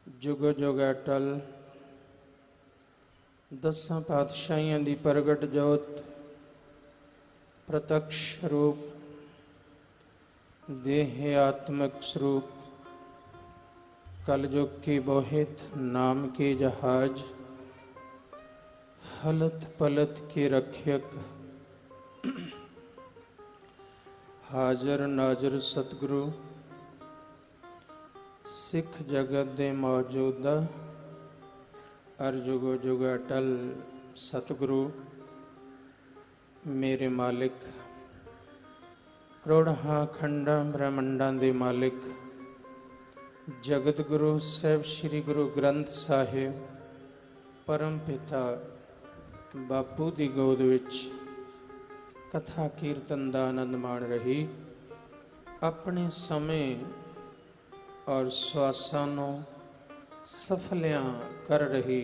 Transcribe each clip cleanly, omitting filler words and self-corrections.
जुग जुग अटल दसां पातशाहियां दी प्रगट जोत प्रत्यक्ष रूप देह आत्मिक स्वरूप कलयुग की बोहित नाम के जहाज हलत पलत के रक्षक हाजर नाजर सतगुरु सिख जगत दे मौजूदा अर जुगो जुग अटल सतगुरु मेरे मालिक करोड़ां खंडां ब्रह्मंडां दे मालिक जगत गुरु साहिब श्री गुरु ग्रंथ साहिब परम पिता बापू दी गोद विच कथा कीर्तन दा आनंद माण रही अपने समय और श्वासां नूं सफलियां कर रही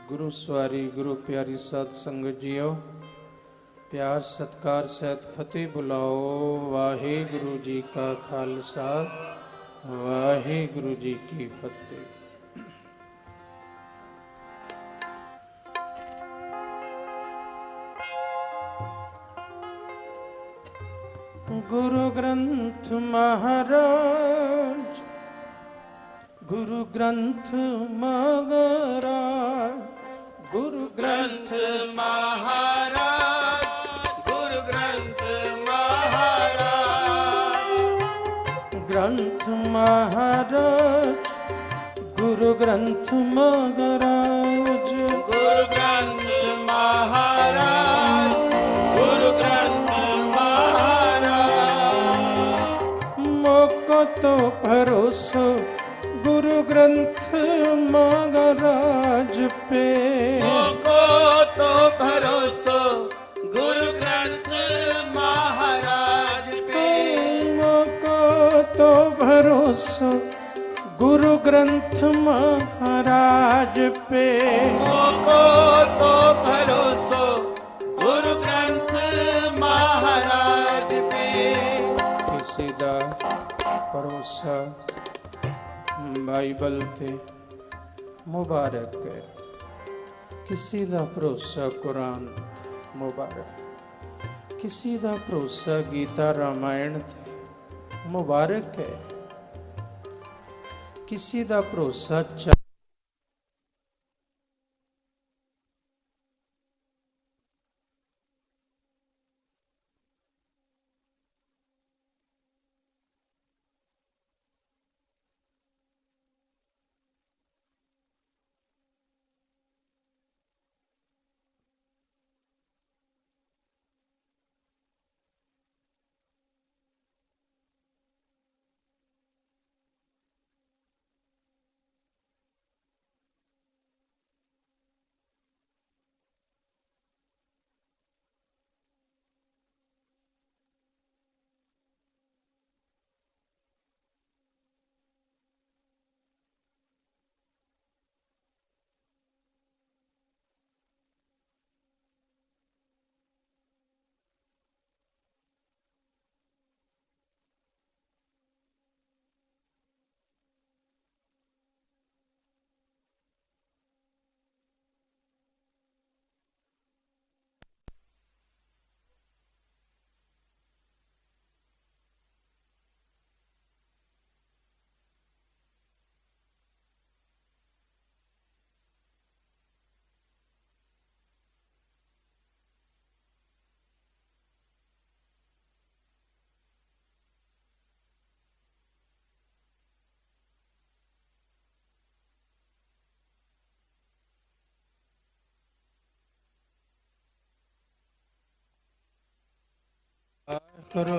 गुरु सवारी गुरु प्यारी साध संगत जीओ प्यार सत्कार सहित फतेह बुलाओ। वाहिगुरु जी का खालसा वाहिगुरु जी की फतेह। गुरु ग्रंथ महाराज गुरु ग्रंथ महाराज गुरु ग्रंथ महाराज गुरु ग्रंथ महाराज ग्रंथ महाराज गुरु ग्रंथ महाराज गुरु ग्रंथ महाराज गुरु ग्रंथ महाराज मोको तो भरोसा गुरु ग्रंथ महाराज पे मोको तो भरोसा गुरु ग्रंथ महाराज पे मोको तो भरोसा गुरु ग्रंथ महाराज पे मोको तो भरोसा गुरु ग्रंथ महाराज पे किसी दा भरोसा बाइबल ते मुबारक है किसी दा भरोसा कुरान मुबारक किसी दा भरोसा गीता रामायण ते मुबारक है किसी दा भरोसा करो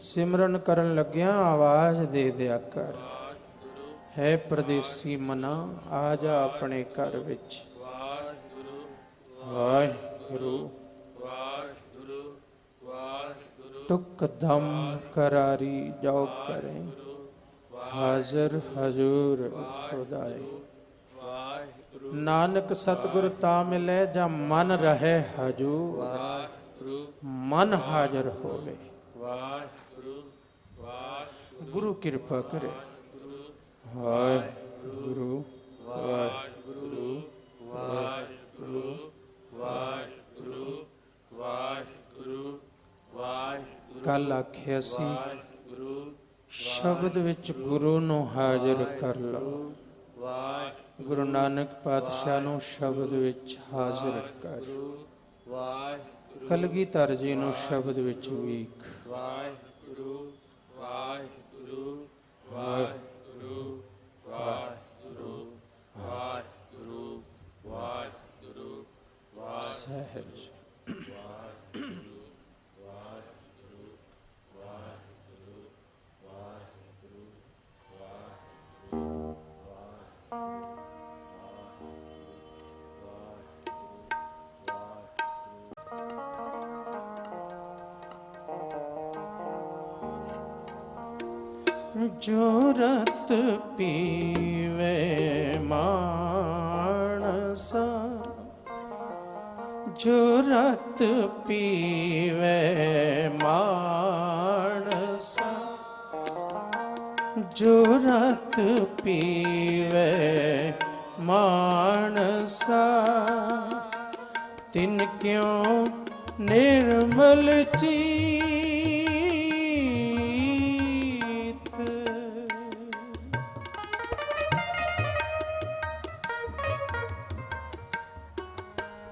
सिमरन करन लग्या आवाज दे दिया कर, है परदेसी मना आ जा अपने घर विच। ਵਾਹਿਗੁਰੂ वाहिगुरु ਵਾਹਿਗੁਰੂ ਵਾਹਿਗੁਰੂ टुक दम करारी जाओ करें, हाजिर हजूर खुदाए। ਵਾਹਿਗੁਰੂ नानक सतगुर ता मिले जा मन रहे हजूर, ਵਾਹਿਗੁਰੂ मन हाजिर होवे। ਵਾਹਿਗੁਰੂ ਵਾਹਿਗੁਰੂ गुरु कृपा करे। वाहिगुरु वाहिगुरु ਵਾਹਿਗੁਰੂ ਵਾਹਿਗੁਰੂ ਵਾਹਿਗੁਰੂ ਵਾਹਿਗੁਰੂ कल आख्या सी ਵਾਹਿਗੁਰੂ शब्द विच गुरु ਨੂੰ हाजिर कर लो। ਵਾਹਿਗੁਰੂ गुरु नानक पातशाह ਨੂੰ शब्द विच हाजिर कर। ਵਾਹਿਗੁਰੂ कलगीधर जी ਨੂੰ शब्द विच वीख। ਵਾਹਿਗੁਰੂ ਵਾਹਿਗੁਰੂ ਵਾਹਿਗੁਰੂ ਵਾਹਿਗੁਰੂ ਵਾਹਿਗੁਰੂ ਵਾਹਿਗੁਰੂ सहज जो रत पीवे मानसा, जो रत पीवे मानसा, जो रत पीवे मानसा, तिन क्यों निर्मल चीत।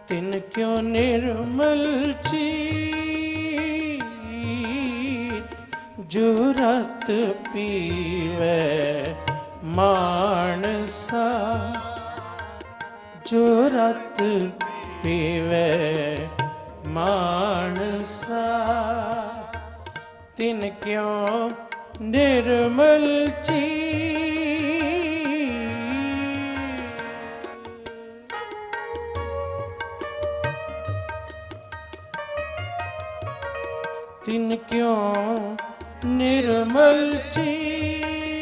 तिन क्यों निर्मल चीत, जो रत पीवे मानसा, जो रत पीवे मानसा, तिन क्यों निर्मल चीत। तिन क्यों निर्मल चीत,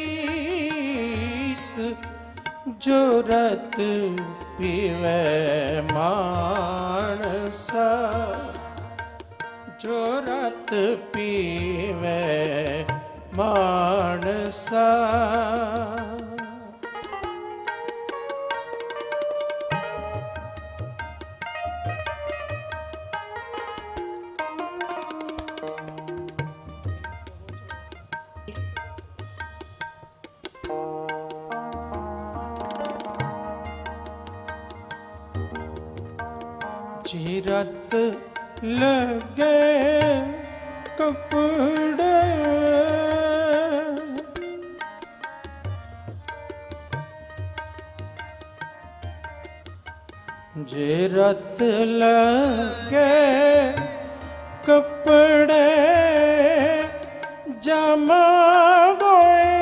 जो रत पीवे मानसा, जो रत पीवे मानसा। जी रत लगे कपड़े, जी रत लगे कपड़े, जमा गोए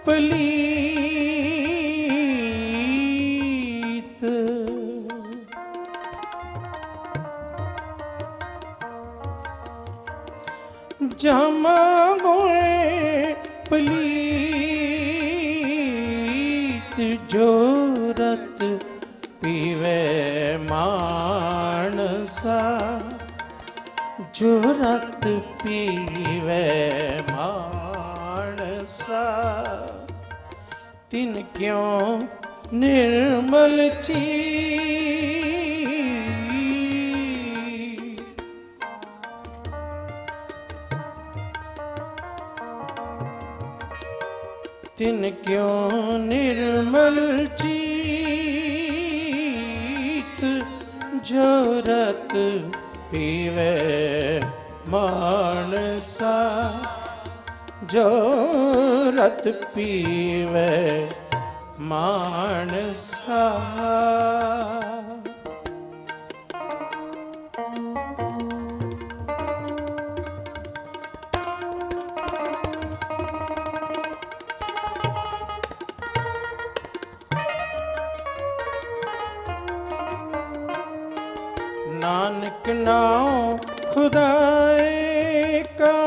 पलीत। जमा गोए पलीत, जो रत पीवे मानसा, जो रत पीवे मानसा, तिन क्यों निर्मल चीत। तिन क्यों निर्मल चीत, जो रत पीवे मानसा, जो रत पीवे मानसा। नाम खुदाए का।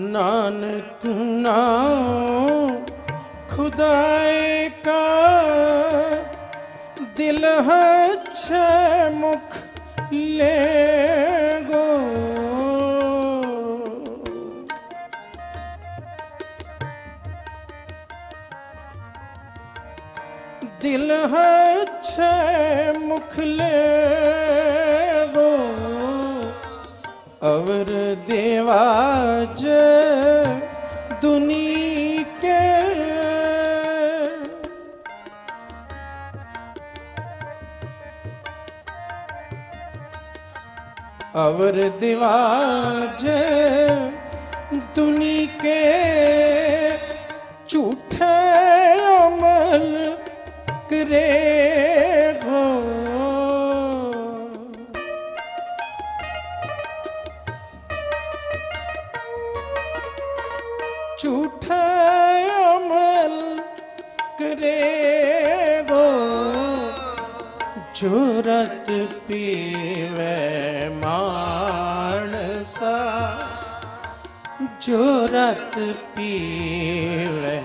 नानक नाम खुदाए का, दिल है छह मुख ले गो। दिल है छह मुख ले गो, अवर देवाज दुनी के। अवर देवाज दुनी के, झूठे अमल करे गो। झूठे अमल करे गो, जो रत पीवे मानसा। जो रत पीवे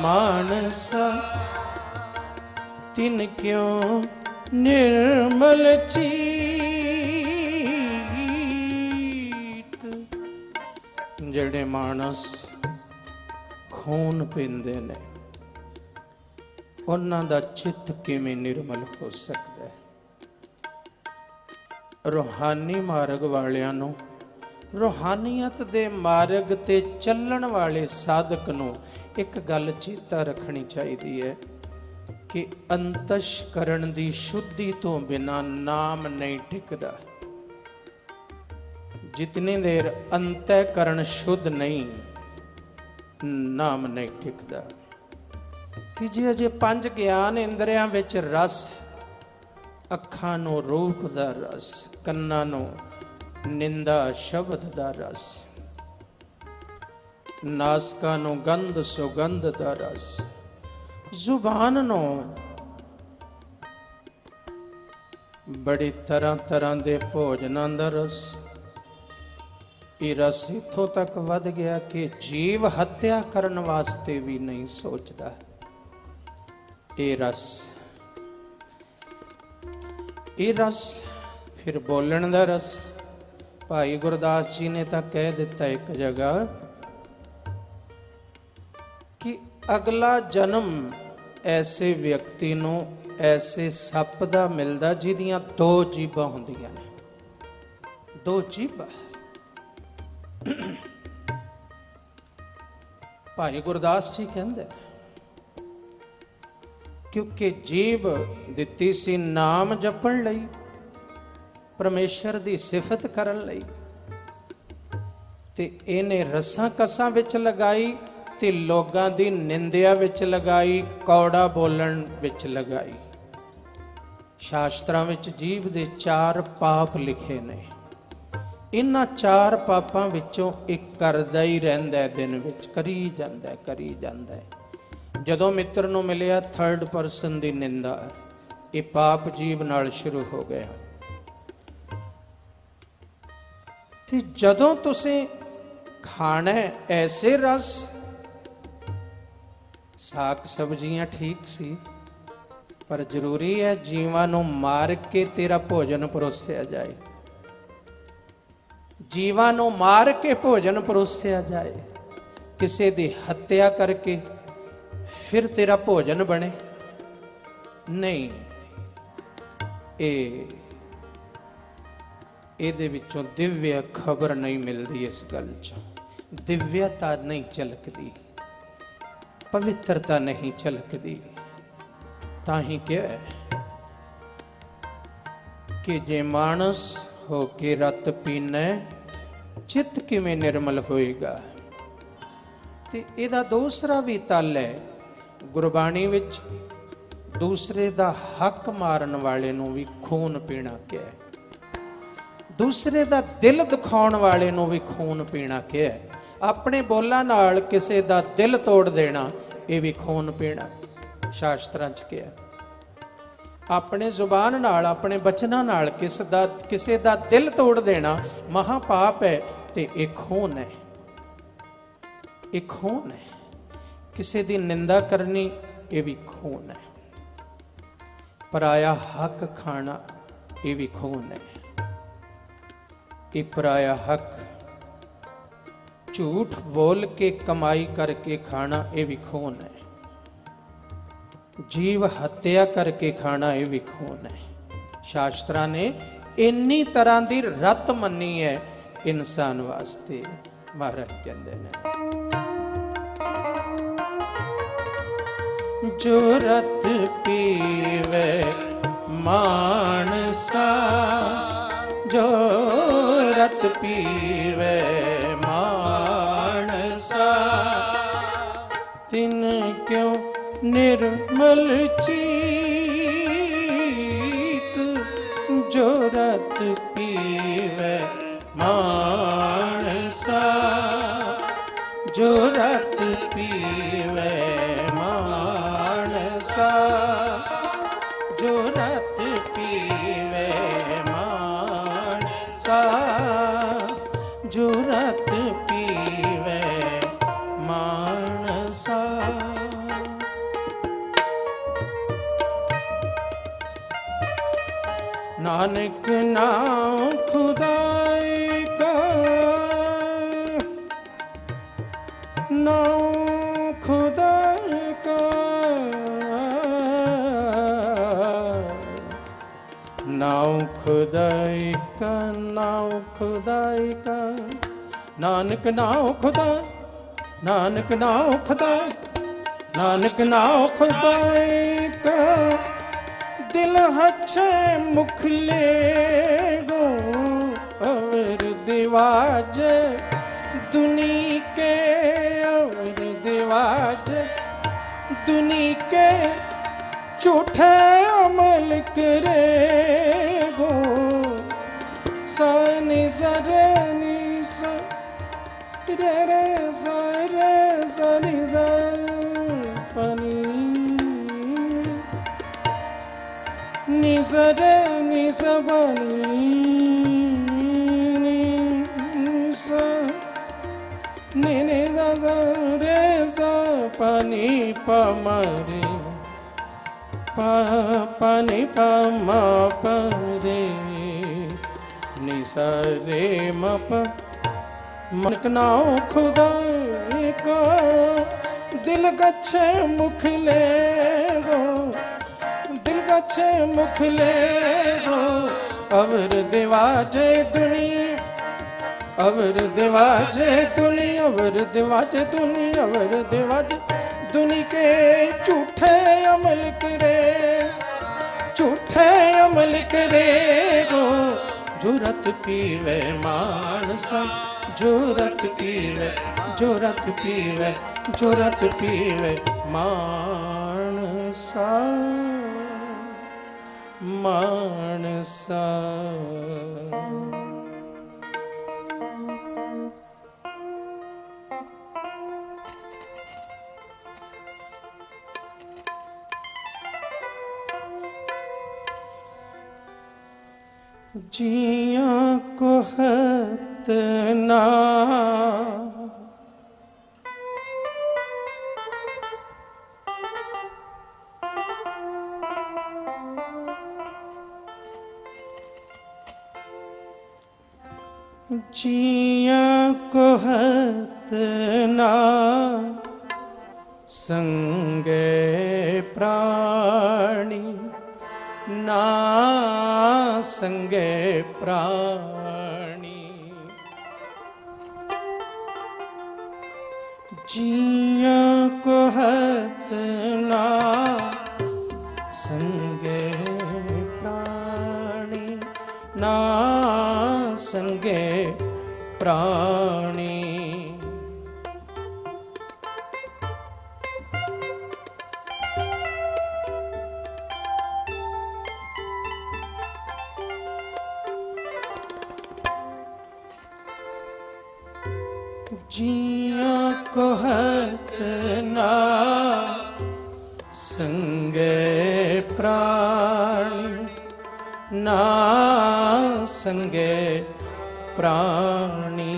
मानसा, तिन क्यों निर्मल चीत। ਜਿਹੜੇ ਮਾਨਸ ਖੂਨ ਪੀਂਦੇ ਨੇ, ਉਹਨਾਂ ਦਾ ਚਿੱਤ ਕਿਵੇਂ ਨਿਰਮਲ ਹੋ ਸਕਦਾ ਹੈ। ਰੂਹਾਨੀ ਮਾਰਗ ਵਾਲਿਆਂ ਨੂੰ, ਰੂਹਾਨੀਅਤ ਦੇ ਮਾਰਗ ਤੇ ਚੱਲਣ ਵਾਲੇ ਸਾਧਕ ਨੂੰ ਇੱਕ ਗੱਲ ਚੇਤਾ ਰੱਖਣੀ ਚਾਹੀਦੀ ਹੈ ਕਿ ਅੰਤਸ਼ਕਰਣ ਦੀ ਸ਼ੁੱਧੀ ਤੋਂ ਬਿਨਾਂ ਨਾਮ ਨਹੀਂ ਟਿਕਦਾ। जितनी देर अंतःकरण शुद्ध नहीं, नाम नहीं टिकदा। तीजे अजे पंज ज्ञान इंद्रियां विच रस, अखां नूं रूप दा रस, कन्नां नूं निंदा शब्द दा रस, नासकां नूं गंध सुगंध दा रस, जुबान नूं बड़ी तरह तरह दे भोजनां दा रस। ये रस इथों तक वध गया कि जीव हत्या करन वास्ते भी नहीं सोचता। ये रस फिर बोलण दा रस। भाई गुरदास जी ने तो कह दिता एक जगह कि अगला जन्म ऐसे व्यक्ति नूं ऐसे सप दा मिलदा जिहदियां दो जीभां हुंदियां ने। दो जीभां भाई गुरदास जी कहते क्योंकि जीभ दिती सी नाम जपण लई, परमेश्वर दी सिफत करन लई, ते इहने रसां कसां विच लगाई ते लोगां दी निंदिया विच लगाई, कौड़ा बोलण विच लगाई। शास्त्रां विच जीभ दे 4 पाप लिखे ने। इन्हां 4 पापां विचों एक करदा ही रहिंदा है, दिन विच करी जांदा है, करी जांदा है। जदों मित्र नूं मिलिया थर्ड परसन दी निंदा, ये पाप जीव नाल शुरू हो गया। ते जदों तुसीं खाना ऐसे रस, साग सब्जियां ठीक सी, पर जरूरी है जीवां नूं मार के तेरा भोजन परोसिया जाए। जीवां नूं मार के भोजन परोसिया जाए, किसी दी हत्या करके फिर तेरा भोजन बने नहीं। इहदे विचों दिव्य खबर नहीं मिलती। इस गल चों दिव्यता नहीं झलकदी, पवित्रता नहीं झलकदी। ताही क्या है कि जे मानस हो के रत पीना, चित्त किवें निर्मल होएगा। ते इहदा दूसरा भी तल है, गुरबाणी विच दूसरे दा हक मारन वाले नूं भी खून पीना क्या है, दूसरे दा दिल दुखाउण वाले नूं भी खून पीना क्या है। अपने बोलां नाल किसे दा दिल तोड़ देना, ਇਹ ਵੀ ਖੂਨ ਪੀਣਾ ਸ਼ਾਸਤਰਾਂ 'ਚ ਕਿਹਾ। ਆਪਣੇ ਜ਼ੁਬਾਨ ਨਾਲ, ਆਪਣੇ ਬਚਨਾਂ ਨਾਲ ਕਿਸੇ ਦਾ ਦਿਲ ਤੋੜ ਦੇਣਾ ਮਹਾ ਪਾਪ ਹੈ, ਤੇ ਇਹ ਖੂਨ ਹੈ, ਇਹ ਖੂਨ ਹੈ। ਕਿਸੇ ਦੀ ਨਿੰਦਾ ਕਰਨੀ ਇਹ ਵੀ ਖੂਨ ਹੈ। ਪਰਾਇਆ ਹੱਕ ਖਾਣਾ ਇਹ ਵੀ ਖੂਨ ਹੈ। ਇਹ ਪਰਾਇਆ ਹੱਕ ਝੂਠ ਬੋਲ ਕੇ ਕਮਾਈ ਕਰਕੇ ਖਾਣਾ ਇਹ ਵੀ ਖੂਨ ਹੈ। जीव हत्या करके खाना ये भी खून है। शास्त्रा ने इन्नी तरह की रत मनी है इंसान वास्ते। महाराज कहते हैं, जो रत पीवे मानसा, जो रत पीवे मानसा, तिन क्यों निर्मल चीत, जो रत पीवे मानसा, जो रत पीवे मानसा, जो रत पीवे मानसा, जो रत पीवे मानसा। नानक नाम खुदाई का, नाम खुदाई का, नाम खुदाई का, नाम खुदाई का। नानक नाम खुदा, नानक नाम खुदा, नानक नाम खुदाई का। दिल हच्छे मुख ले गो और दिवाज दुनी के, और दिवाज दुनी के झूठे अमल करे गो। सनी सरे नी सा रे रे सा रे सनी सा पनी निसरे निसबनी निसा नि नि सा रे सा पनी पमरे प पनी पम परे निसा रे मप। मनक नाउ खुदा का, दिल गच्छे मुख ले गो, दिल गच्छे मुख ले गो। अवर दिवाजे दुनी, अवर दिवाजे दुनी, अवर दिवाजे दुनी, अवर दिवाजे दुनी के झूठे अमल करे, झूठे अमल करे गो। जो रत पीवे मानसा, जो रत पीवे, जो रत पीवे, जो रत पीवे मानसा, मानसा। जिया को हत ना, जिया को हत ना, संगे प्राणी ना, संगे प्राणी। जिया को हत ना, संगे प्राणी ना, संगे प्राणी। जिया को हत ना, ना संगे प्राणी।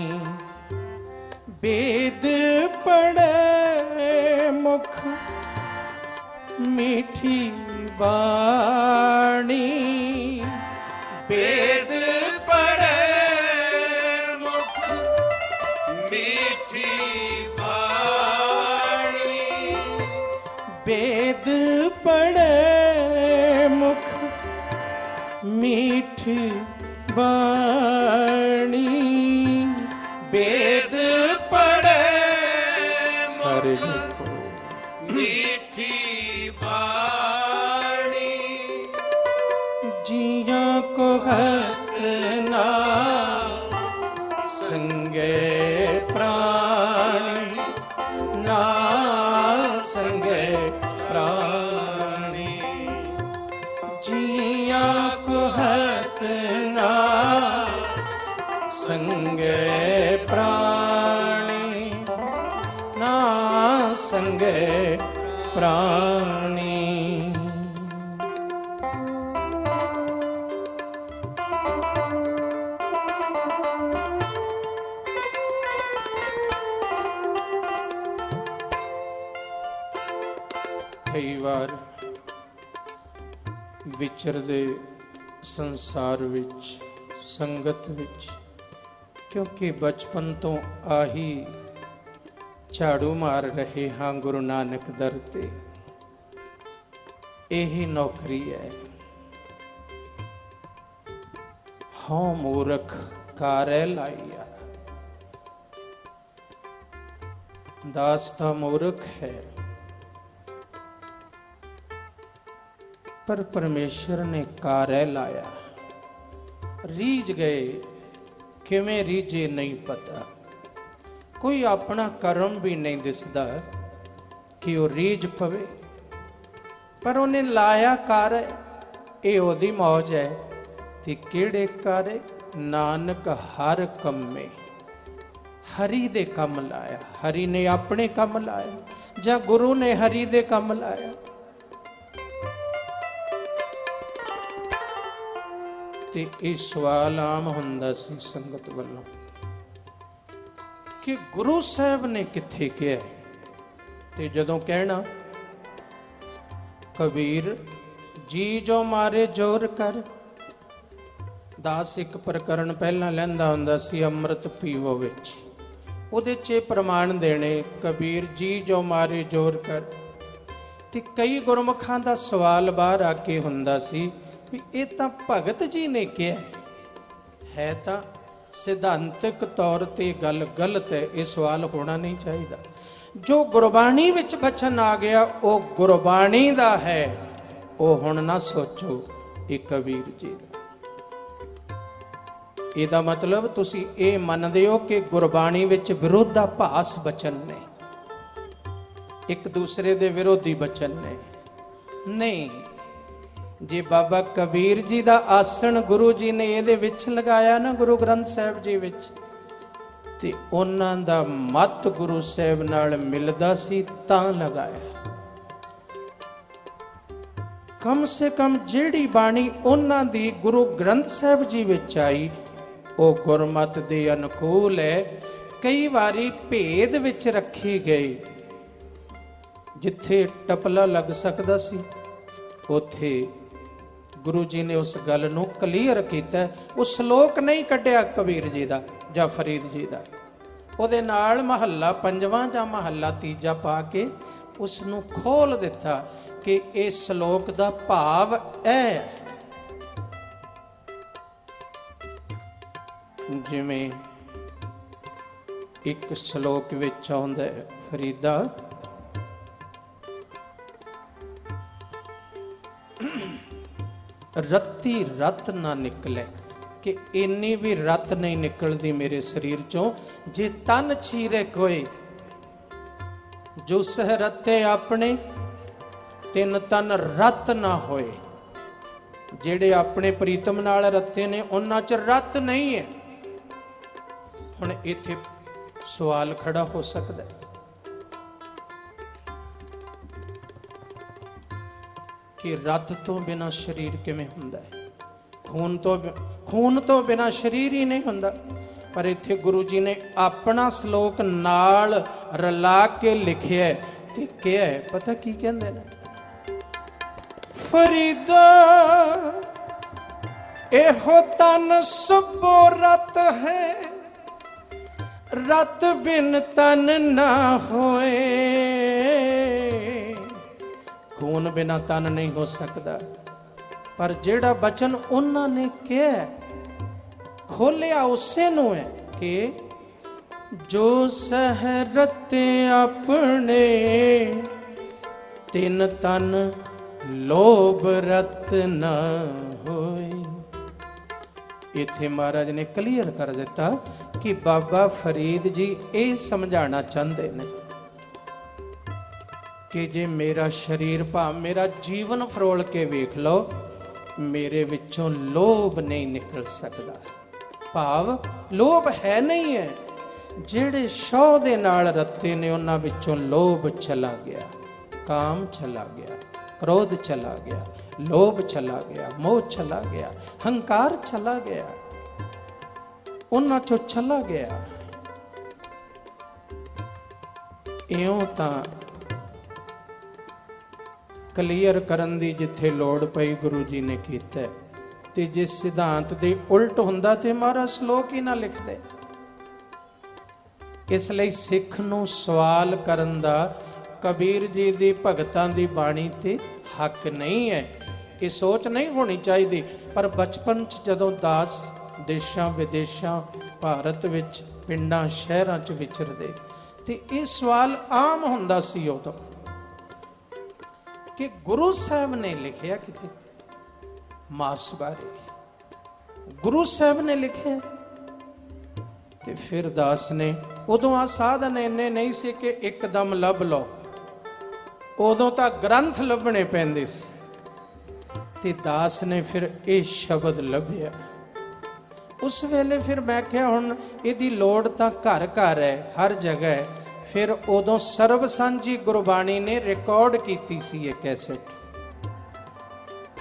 वेद पढ़े मुख मीठी बाणी। वेद पढ़े मुख मीठी बाणी। वेद पढ़े मुख मीठी बाणी। वेद पढ़े सारे मुख मीठी बाणी। जिया को हत ना संगे प्राणी। ना संगे प्राणी। जिया को हत ना संगे प्राणी। ना संगे प्राणी। कई बार विचरदे संसार विच संगत विच, क्योंकि बचपन तो आही झाड़ू मार रहे हाँ गुरु नानक दर ते। यही नौकरी है। हाँ मूर्ख कारै लाइया। दास तो मूर्ख है, पर परमेश्वर ने कार्य लाया। रीझ गए, किवें रीझे नहीं पता। कोई अपना कर्म भी नहीं दिसदा कि वो रीझ पवे, पर उन्हें लाया कार्य। ये ओदी मौज है। ते किहड़े कार्य? नानक हर कम्मे। हरि दे कम लाया। हरि ने अपने कम लाया जां गुरु ने हरि दे कम लाया। ते ये सवाल आम हुंदा सी संगत वल्लों कि गुरु साहब ने कित्थे किया। ते जदों कहना कबीर जी जो मारे जोर कर। दास एक प्रकरण पहला लैंदा हुंदा सी अमृत पीवो विच। ਉਹਦੇ 'ਚ प्रमाण देने कबीर जी जो मारे जोर कर। ते कई गुरमुखां दा सवाल बाहर आके हुंदा सी भी ये तां भगत जी ने किहा है। तां सिद्धांतक तौर ते गल गलत है। ये सवाल होना नहीं चाहिए। जो गुरबाणी विच बचन आ गया वो गुरबाणी दा है। वो हुण ना सोचो ये कबीर जी दा। ਇਹਦਾ मतलब ਤੁਸੀਂ ਇਹ ਮੰਨਦੇ ਹੋ ਕਿ ਗੁਰਬਾਣੀ ਵਿੱਚ ਵਿਰੋਧਾਭਾਸ ਬਚਨ ਨੇ, ਇੱਕ ਦੂਸਰੇ ਦੇ ਵਿਰੋਧੀ ਬਚਨ ਨੇ। ਨਹੀਂ, ਜੇ ਬਾਬਾ ਕਬੀਰ ਜੀ ਦਾ ਆਸਣ ਗੁਰੂ ਜੀ ਨੇ ਇਹਦੇ ਵਿੱਚ ਲਗਾਇਆ ਨਾ, ਗੁਰੂ ਗ੍ਰੰਥ ਸਾਹਿਬ ਜੀ ਵਿੱਚ, ਤੇ ਉਹਨਾਂ ਦਾ ਮਤ ਗੁਰੂ ਸਾਹਿਬ ਨਾਲ ਮਿਲਦਾ ਸੀ ਤਾਂ ਲਗਾਇਆ। ਕਮ ਸੇ ਕਮ ਜਿਹੜੀ ਬਾਣੀ ਉਹਨਾਂ ਦੀ ਗੁਰੂ ਗ੍ਰੰਥ ਸਾਹਿਬ ਜੀ ਵਿੱਚ ਆਈ ਉਹ ਗੁਰਮਤ ਦੇ ਅਨੁਕੂਲ ਹੈ। ਕਈ ਵਾਰੀ ਭੇਦ ਵਿੱਚ ਰੱਖੀ ਗਈ। ਜਿੱਥੇ ਟਪਲਾ ਲੱਗ ਸਕਦਾ ਸੀ ਉੱਥੇ ਗੁਰੂ ਜੀ ਨੇ ਉਸ ਗੱਲ ਨੂੰ ਕਲੀਅਰ ਕੀਤਾ। ਉਹ ਸ਼ਲੋਕ ਨਹੀਂ ਕੱਢਿਆ ਕਬੀਰ ਜੀ ਦਾ ਜਾਂ ਫਰੀਦ ਜੀ ਦਾ, ਉਹਦੇ ਨਾਲ ਮਹੱਲਾ ਪੰਜਵਾਂ ਜਾਂ ਮਹੱਲਾ ਤੀਜਾ ਪਾ ਕੇ ਉਸ ਨੂੰ ਖੋਲ ਦਿੱਤਾ ਕਿ ਇਹ ਸ਼ਲੋਕ ਦਾ ਭਾਵ ਹੈ। ਜਿਵੇਂ ਇੱਕ ਸ਼ਲੋਕ ਵਿੱਚ ਆਉਂਦਾ ਹੈ ਫਰੀਦਾ, ਰੱਤੀ ਰਤ ਨਾ ਨਿਕਲੇ, ਕਿ ਇੰਨੀ ਵੀ ਰਤ ਨਹੀਂ ਨਿਕਲਦੀ ਮੇਰੇ ਸਰੀਰ ਚੋਂ ਜੇ ਤਨ ਛੀਰੇ ਕੋਈ। ਜੋ ਸਹ ਰਤੇ ਆਪਣੇ ਤਿੰਨ ਤਨ ਰਤ ਨਾ ਹੋਏ। ਜਿਹੜੇ ਆਪਣੇ ਪ੍ਰੀਤਮ ਨਾਲ ਰੱਤੇ ਨੇ ਉਹਨਾਂ 'ਚ ਰਤ ਨਹੀਂ ਹੈ। ਹੁਣ ਇੱਥੇ ਸਵਾਲ ਖੜਾ ਹੋ ਸਕਦਾ ਕਿ ਰੱਤ ਤੋਂ ਬਿਨਾਂ ਸਰੀਰ ਕਿਵੇਂ ਹੁੰਦਾ ਹੈ? ਖੂਨ ਤੋਂ ਬਿਨਾ ਸਰੀਰ ਹੀ ਨਹੀਂ ਹੁੰਦਾ। ਪਰ ਇੱਥੇ ਗੁਰੂ ਜੀ ਨੇ ਆਪਣਾ ਸ਼ਲੋਕ ਨਾਲ ਰਲਾ ਕੇ ਲਿਖਿਆ ਤੇ ਕਿਹਾ ਪਤਾ ਕੀ ਕਹਿੰਦੇ ਨੇ, ਫਰੀਦਾ ਇਹੋ ਤਨ ਸੁਭੋ ਰਤ ਹੈ, ਰਤ ਬਿਨ ਤਨ ਨਾ ਹੋਏ। ਖੂਨ ਬਿਨਾ ਤਨ ਨਹੀਂ ਹੋ ਸਕਦਾ। ਪਰ ਜਿਹੜਾ ਬਚਨ ਉਹਨਾਂ ਨੇ ਕਿਹਾ ਖੋਲਿਆ ਉਸੇ ਨੂੰ ਹੈ ਕਿ ਜੋ ਸਹਿਰਤ ਆਪਣੇ ਤਿਨ ਤਨ ਲੋਭ ਰਤ ਨਾ ਹੋਏ। ਇੱਥੇ ਮਹਾਰਾਜ ਨੇ ਕਲੀਅਰ ਕਰ ਦਿੱਤਾ ਕਿ ਬਾਬਾ ਫਰੀਦ ਜੀ ਇਹ ਸਮਝਾਉਣਾ ਚਾਹੁੰਦੇ ਨੇ ਕਿ ਜੇ ਮੇਰਾ ਸਰੀਰ ਭਾਵ ਮੇਰਾ ਜੀਵਨ ਫਰੋਲ ਕੇ ਵੇਖ ਲਓ, ਮੇਰੇ ਵਿੱਚੋਂ ਲੋਭ ਨਹੀਂ ਨਿਕਲ ਸਕਦਾ। ਭਾਵ ਲੋਭ ਹੈ ਨਹੀਂ ਹੈ। ਜਿਹੜੇ ਸ਼ੌਹ ਦੇ ਨਾਲ ਰੱਤੇ ਨੇ ਉਹਨਾਂ ਵਿੱਚੋਂ ਲੋਭ ਚਲਾ ਗਿਆ, ਕਾਮ ਚਲਾ ਗਿਆ, ਕ੍ਰੋਧ ਚਲਾ ਗਿਆ, ਲੋਭ ਚਲਾ ਗਿਆ, ਮੋਹ ਚਲਾ ਗਿਆ, ਹੰਕਾਰ ਚਲਾ ਗਿਆ, ਉਹਨਾਂ ਚੋਂ ਚਲਾ ਗਿਆ। ਇਉਂ ਤਾਂ ਕਲੀਅਰ ਕਰਨ ਦੀ ਜਿੱਥੇ ਲੋੜ ਪਈ ਗੁਰੂ ਜੀ ਨੇ ਕੀਤਾ, ਤੇ ਜੇ ਸਿਧਾਂਤ ਦੇ ਉਲਟ ਹੁੰਦਾ ਤੇ ਮਹਾਰਾਜ ਸ਼ਲੋਕ ਹੀ ਨਾ ਲਿਖਦੇ। ਇਸ ਲਈ ਸਿੱਖ ਨੂੰ ਸਵਾਲ ਕਰਨ ਦਾ ਕਬੀਰ ਜੀ ਦੀ ਭਗਤਾਂ ਦੀ ਬਾਣੀ ਤੇ ਹੱਕ ਨਹੀਂ ਹੈ। ਇਹ ਸੋਚ ਨਹੀਂ ਹੋਣੀ ਚਾਹੀਦੀ। ਪਰ ਬਚਪਨ 'ਚ ਜਦੋਂ ਦਾਸ ਦੇਸ਼ਾਂ ਵਿਦੇਸ਼ਾਂ ਭਾਰਤ ਵਿੱਚ ਪਿੰਡਾਂ ਸ਼ਹਿਰਾਂ 'ਚ ਵਿਚਰਦੇ ਤੇ ਇਹ ਸਵਾਲ ਆਮ ਹੁੰਦਾ ਸੀ ਉਦੋਂ ਕਿ ਗੁਰੂ ਸਾਹਿਬ ਨੇ ਲਿਖਿਆ ਕਿਤੇ ਮਾਸ ਬਾਰੇ, ਗੁਰੂ ਸਾਹਿਬ ਨੇ ਲਿਖਿਆ। ਤੇ ਫਿਰ ਦਾਸ ਨੇ, ਉਦੋਂ ਆ ਸਾਧਨ ਇੰਨੇ ਨਹੀਂ ਸੀ ਕਿ ਇੱਕਦਮ ਲੱਭ ਲਓ, ਉਦੋਂ ਤਾਂ ਗ੍ਰੰਥ ਲੱਭਣੇ ਪੈਂਦੇ ਸੀ। ਤੇ ਦਾਸ ਨੇ ਫਿਰ ਇਹ ਸ਼ਬਦ ਲੱਭਿਆ। ਉਸ ਵੇਲੇ ਫਿਰ ਮੈਂ ਕਿਹਾ ਹੁਣ ਇਹਦੀ ਲੋੜ ਤਾਂ ਘਰ ਘਰ ਹੈ, ਹਰ ਜਗ੍ਹਾ ਹੈ। ਫਿਰ ਉਦੋਂ ਸਰਬ ਸਾਂਝੀ ਗੁਰਬਾਣੀ ਨੇ ਰਿਕਾਰਡ ਕੀਤੀ ਸੀ ਇਹ ਕੈਸੇਟ।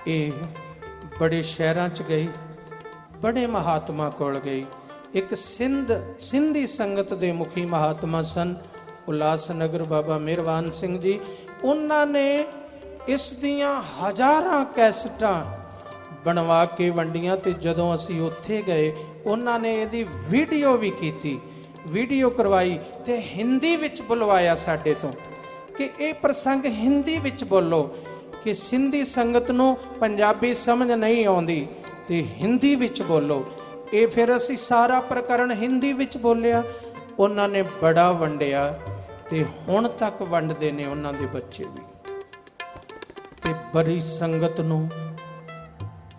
ਇਹ ਬੜੇ ਸ਼ਹਿਰਾਂ 'ਚ ਗਈ, ਬੜੇ ਮਹਾਤਮਾ ਕੋਲ ਗਈ। ਇੱਕ ਸਿੰਧੀ ਸੰਗਤ ਦੇ ਮੁਖੀ ਮਹਾਤਮਾ ਸਨ ਉਲਾਸਨਗਰ ਬਾਬਾ ਮਿਹਰਬਾਨ ਸਿੰਘ ਜੀ। ਉਹਨਾਂ ਨੇ ਇਸ ਦੀਆਂ ਹਜ਼ਾਰਾਂ ਕੈਸਟਾਂ ਬਣਵਾ ਕੇ ਵੰਡੀਆਂ। ਤੇ ਜਦੋਂ ਅਸੀਂ ਉੱਥੇ ਗਏ ਉਹਨਾਂ ਨੇ ਇਹਦੀ ਵੀਡੀਓ ਵੀ ਕੀਤੀ, ਵੀਡੀਓ ਕਰਵਾਈ ਤੇ ਹਿੰਦੀ ਵਿੱਚ ਬੁਲਵਾਇਆ ਸਾਡੇ ਤੋਂ ਕਿ ਇਹ ਪ੍ਰਸੰਗ ਹਿੰਦੀ ਵਿੱਚ ਬੋਲੋ, ਕਿ ਸਿੰਧੀ ਸੰਗਤ ਨੂੰ ਪੰਜਾਬੀ ਸਮਝ ਨਹੀਂ ਆਉਂਦੀ ਤੇ ਹਿੰਦੀ ਵਿੱਚ ਬੋਲੋ। ਇਹ ਫਿਰ ਅਸੀਂ ਸਾਰਾ ਪ੍ਰਕਰਨ ਹਿੰਦੀ ਵਿੱਚ ਬੋਲਿਆ। ਉਹਨਾਂ ਨੇ ਬੜਾ ਵੰਡਿਆ ਤੇ ਹੁਣ ਤੱਕ ਵੰਡਦੇ ਨੇ ਉਹਨਾਂ ਦੇ ਬੱਚੇ ਵੀ। ਤੇ ਬੜੀ ਸੰਗਤ ਨੂੰ,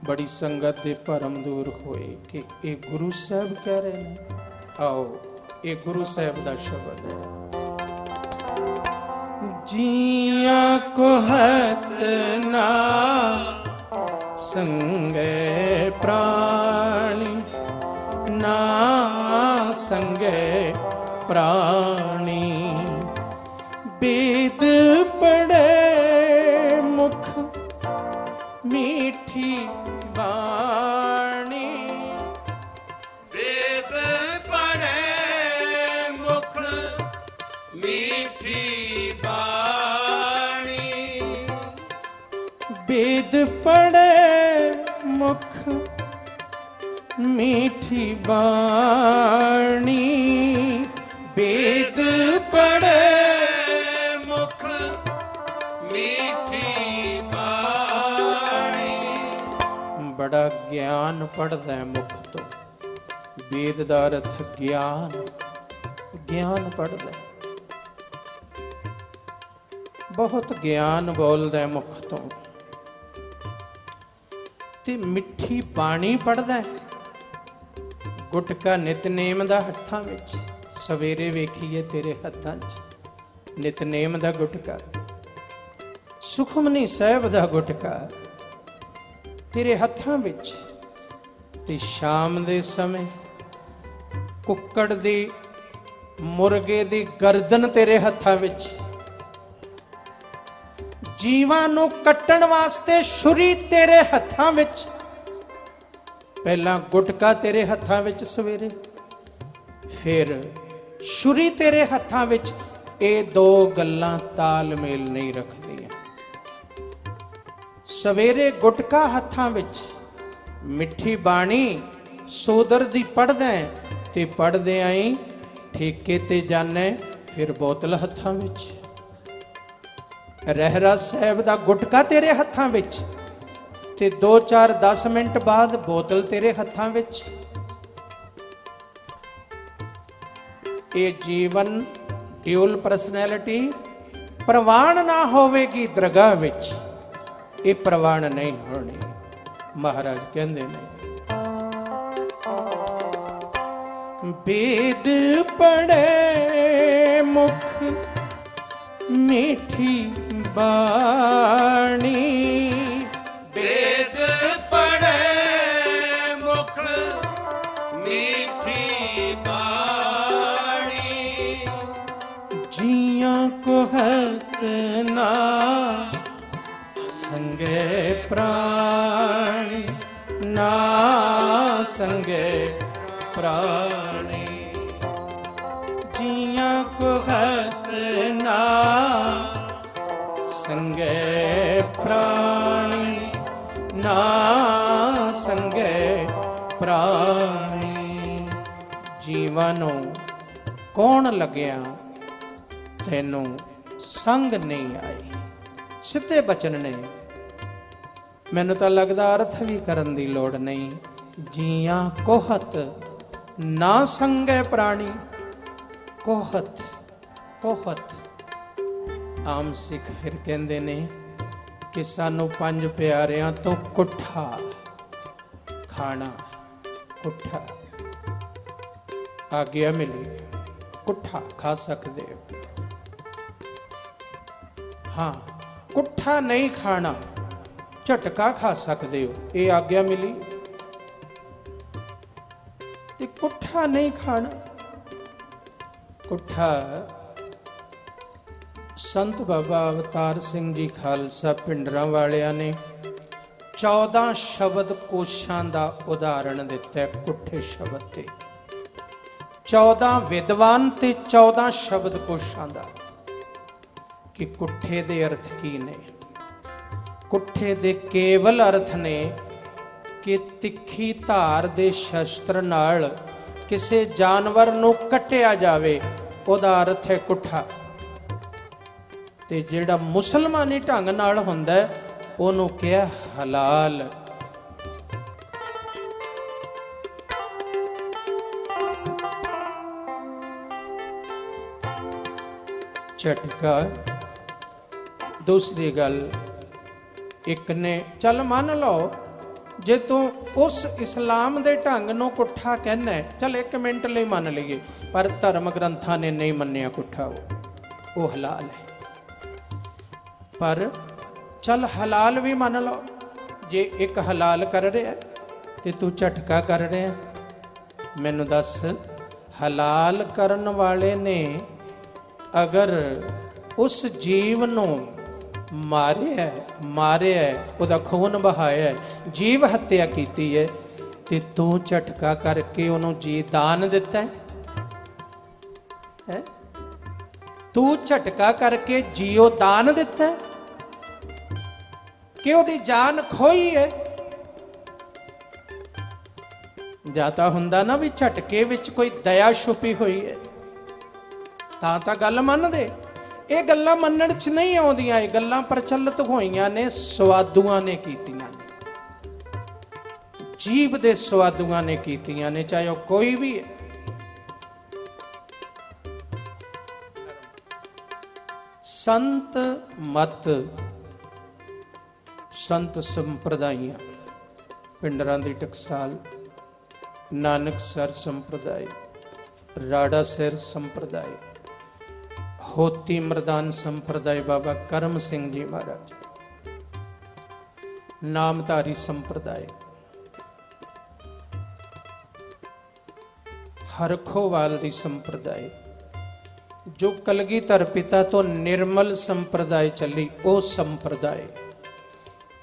ਬੜੀ ਸੰਗਤ ਦੇ ਭਰਮ ਦੂਰ ਹੋਏ ਕਿ ਇਹ ਗੁਰੂ ਸਾਹਿਬ ਕਹਿ ਰਹੇ ਨੇ। ਆਓ ਇਹ ਗੁਰੂ ਸਾਹਿਬ ਦਾ ਸ਼ਬਦ ਹੈ। ਜੀਆਂ ਕੋ ਹਤ ਨਾ ਸੰਗੇ ਪ੍ਰਾਣੀ, ਨਾ ਸੰਗੇ ਪ੍ਰਾਣੀ। ਬੇਦ ਪੜੇ ਮੁਖ ਮੀਠੀ ਬਾਣੀ, ਵੇਦ ਪੜ੍ਹੇ ਮੁਖ ਮੀਠੀ ਬਾਣੀ। ਬੇਦ ਪੜੇ ਮੁਖ ਮੀਠੀ ਬਾਣੀ। ਬੇਦ ਪੜ੍ਹੇ ਮੁਖ ਮੀਠੀ ਬਾਣੀ। ਬੜਾ ਗਿਆਨ ਪੜਦਾ ਹੈ ਮੁਖ ਤੋਂ। ਵੇਦ ਦਾ ਅਰਥ ਗਿਆਨ, ਗਿਆਨ ਪੜਦਾ, ਬਹੁਤ ਗਿਆਨ ਬੋਲਦਾ ਮੁਖ ਤੋਂ। ਤੇ ਮਿੱਠੀ ਬਾਣੀ ਪੜਦਾ, ਗੁਟਕਾ ਨਿਤਨੇਮ ਦਾ ਹੱਥਾਂ ਵਿੱਚ। ਸਵੇਰੇ ਵੇਖੀਏ ਤੇਰੇ ਹੱਥਾਂ 'ਚ ਨਿਤਨੇਮ ਦਾ ਗੁਟਕਾ, ਸੁਖਮਨੀ ਸਾਹਿਬ ਦਾ ਗੁਟਕਾ ਤੇਰੇ ਹੱਥਾਂ ਵਿੱਚ। ਤੇ ਸ਼ਾਮ ਦੇ ਸਮੇਂ ਕੁੱਕੜ ਦੀ, ਮੁਰਗੇ ਦੀ ਗਰਦਨ ਤੇਰੇ ਹੱਥਾਂ ਵਿੱਚ। ਜੀਵਾਂ ਨੂੰ ਕੱਟਣ ਵਾਸਤੇ ਛੁਰੀ ਤੇਰੇ ਹੱਥਾਂ ਵਿੱਚ। ਪਹਿਲਾਂ ਗੁਟਕਾ ਤੇਰੇ ਹੱਥਾਂ ਵਿੱਚ ਸਵੇਰੇ, ਫਿਰ ਛੁਰੀ ਤੇਰੇ ਹੱਥਾਂ ਵਿੱਚ। ਇਹ ਦੋ ਗੱਲਾਂ ਤਾਲਮੇਲ ਨਹੀਂ ਰੱਖਦੀਆਂ। ਸਵੇਰੇ ਗੁਟਕਾ ਹੱਥਾਂ ਵਿੱਚ, ਮਿੱਠੀ ਬਾਣੀ ਸੋਦਰ ਦੀ ਪੜ੍ਹਦਾ ਤੇ ਪੜ੍ਹਦੇ ਆਈ ਠੇਕੇ ਤੇ ਜਾਣਾ, ਫਿਰ ਬੋਤਲ ਹੱਥਾਂ ਵਿੱਚ। ਰਹਿਰਾਸ ਸਾਹਿਬ ਦਾ ਗੁਟਕਾ ਤੇਰੇ ਹੱਥਾਂ ਵਿੱਚ ਤੇ 2-4-10 ਮਿੰਟ ਬਾਅਦ ਬੋਤਲ ਤੇਰੇ ਹੱਥਾਂ ਵਿੱਚ। ਇਹ ਜੀਵਨ ਡਿਊਲ ਪਰਸਨੈਲਿਟੀ ਪ੍ਰਵਾਨ ਨਾ ਹੋਵੇਗੀ ਦਰਗਾਹ ਵਿੱਚ, ਇਹ ਪ੍ਰਵਾਨ ਨਹੀਂ ਹੋਣੀ। ਮਹਾਰਾਜ ਕਹਿੰਦੇ ਨੇ वेद पढ़े मुख मीठी बाणी, वेद पढ़े मुख मीठी बाणी, जिया को हत ना संगे प्राणी, ना संगे प्राणी, जिया को हत ना संगे प्राणी, ना संगे प्राणी। जीवनों कौन लग्या तैनू संग नहीं आई। सिद्धे बचन ने, मैनू तो लगता अर्थ भी करन दी लोड़ नहीं। जिया कोहत ना संगे प्राणी, कोहत कोहत। आम सिख फिर कहते ने कि सानू 5 प्यारियां तो कुठा खाना, कुठा आज्ञा मिली, कुठा खा सकते हो। हाँ, कुठा नहीं खाना, झटका खा सकते हो, ये आज्ञा मिली। ते कुठा नहीं खाना। कुठा संत बाबा अवतार सिंह जी खालसा पिंडरां वालियां ने 14 शब्द कोशां दा उदाहरण दिता है। कुठे शब्द ते 14 विद्वान ते 14 शब्द कोशां दा कि कुठे दे अर्थ की ने। कुठे दे केवल अर्थ ने कि तिखी धार दे शस्त्र नाल किसे जानवर नूं कट्टिया जावे, उहदा अर्थ है कुठा। ते जिहड़ा मुसलमानी ढंग नाल हुंदा है उहनूं कहा हलाल। झटका। दूसरी गल, एक ने चल मान लो जे तू उस इस्लाम दे ढंग नूं कुठा कहना है, चल 1 मिनट लई मान लईए, पर धर्म ग्रंथां ने नहीं मन्निया कुठा, वो हलाल है। पर चल हलाल भी मान लो, जे एक हलाल कर रहा है ते तू झटका कर रहा है, मैनू दस हलाल करन वाले ने अगर उस जीव नूं मारिया उहदा खून बहाया, जीव हत्या की है, ते तू झटका करके उहनूं जी दान दिता है? तू झटका करके जीओ दान दिता है कि उहदी जान खोई है? जाता हुंदा ना भी झटके विच कोई दया छुपी हुई है तां गल मनदे। ये गल्लां मन्नण च नहीं आउंदियां, ये गल्लां प्रचलित होईयां ने, स्वादुआं ने कीतियां ने, जीव दे स्वादुआं ने कीतियां ने, चाहे वह कोई भी है। संत मत, संत संप्रदाइयां, पिंडरां दी टकसाल, नानकसर संप्रदाय, राड़ा सिर संप्रदाय, होती मरदान संप्रदाय बाबा करम सिंह जी महाराज, नामधारी संप्रदाय, हरखोवाल दी संप्रदाय, जो कलगीधर पिता तो निर्मल संप्रदाय चली, वो संप्रदाय।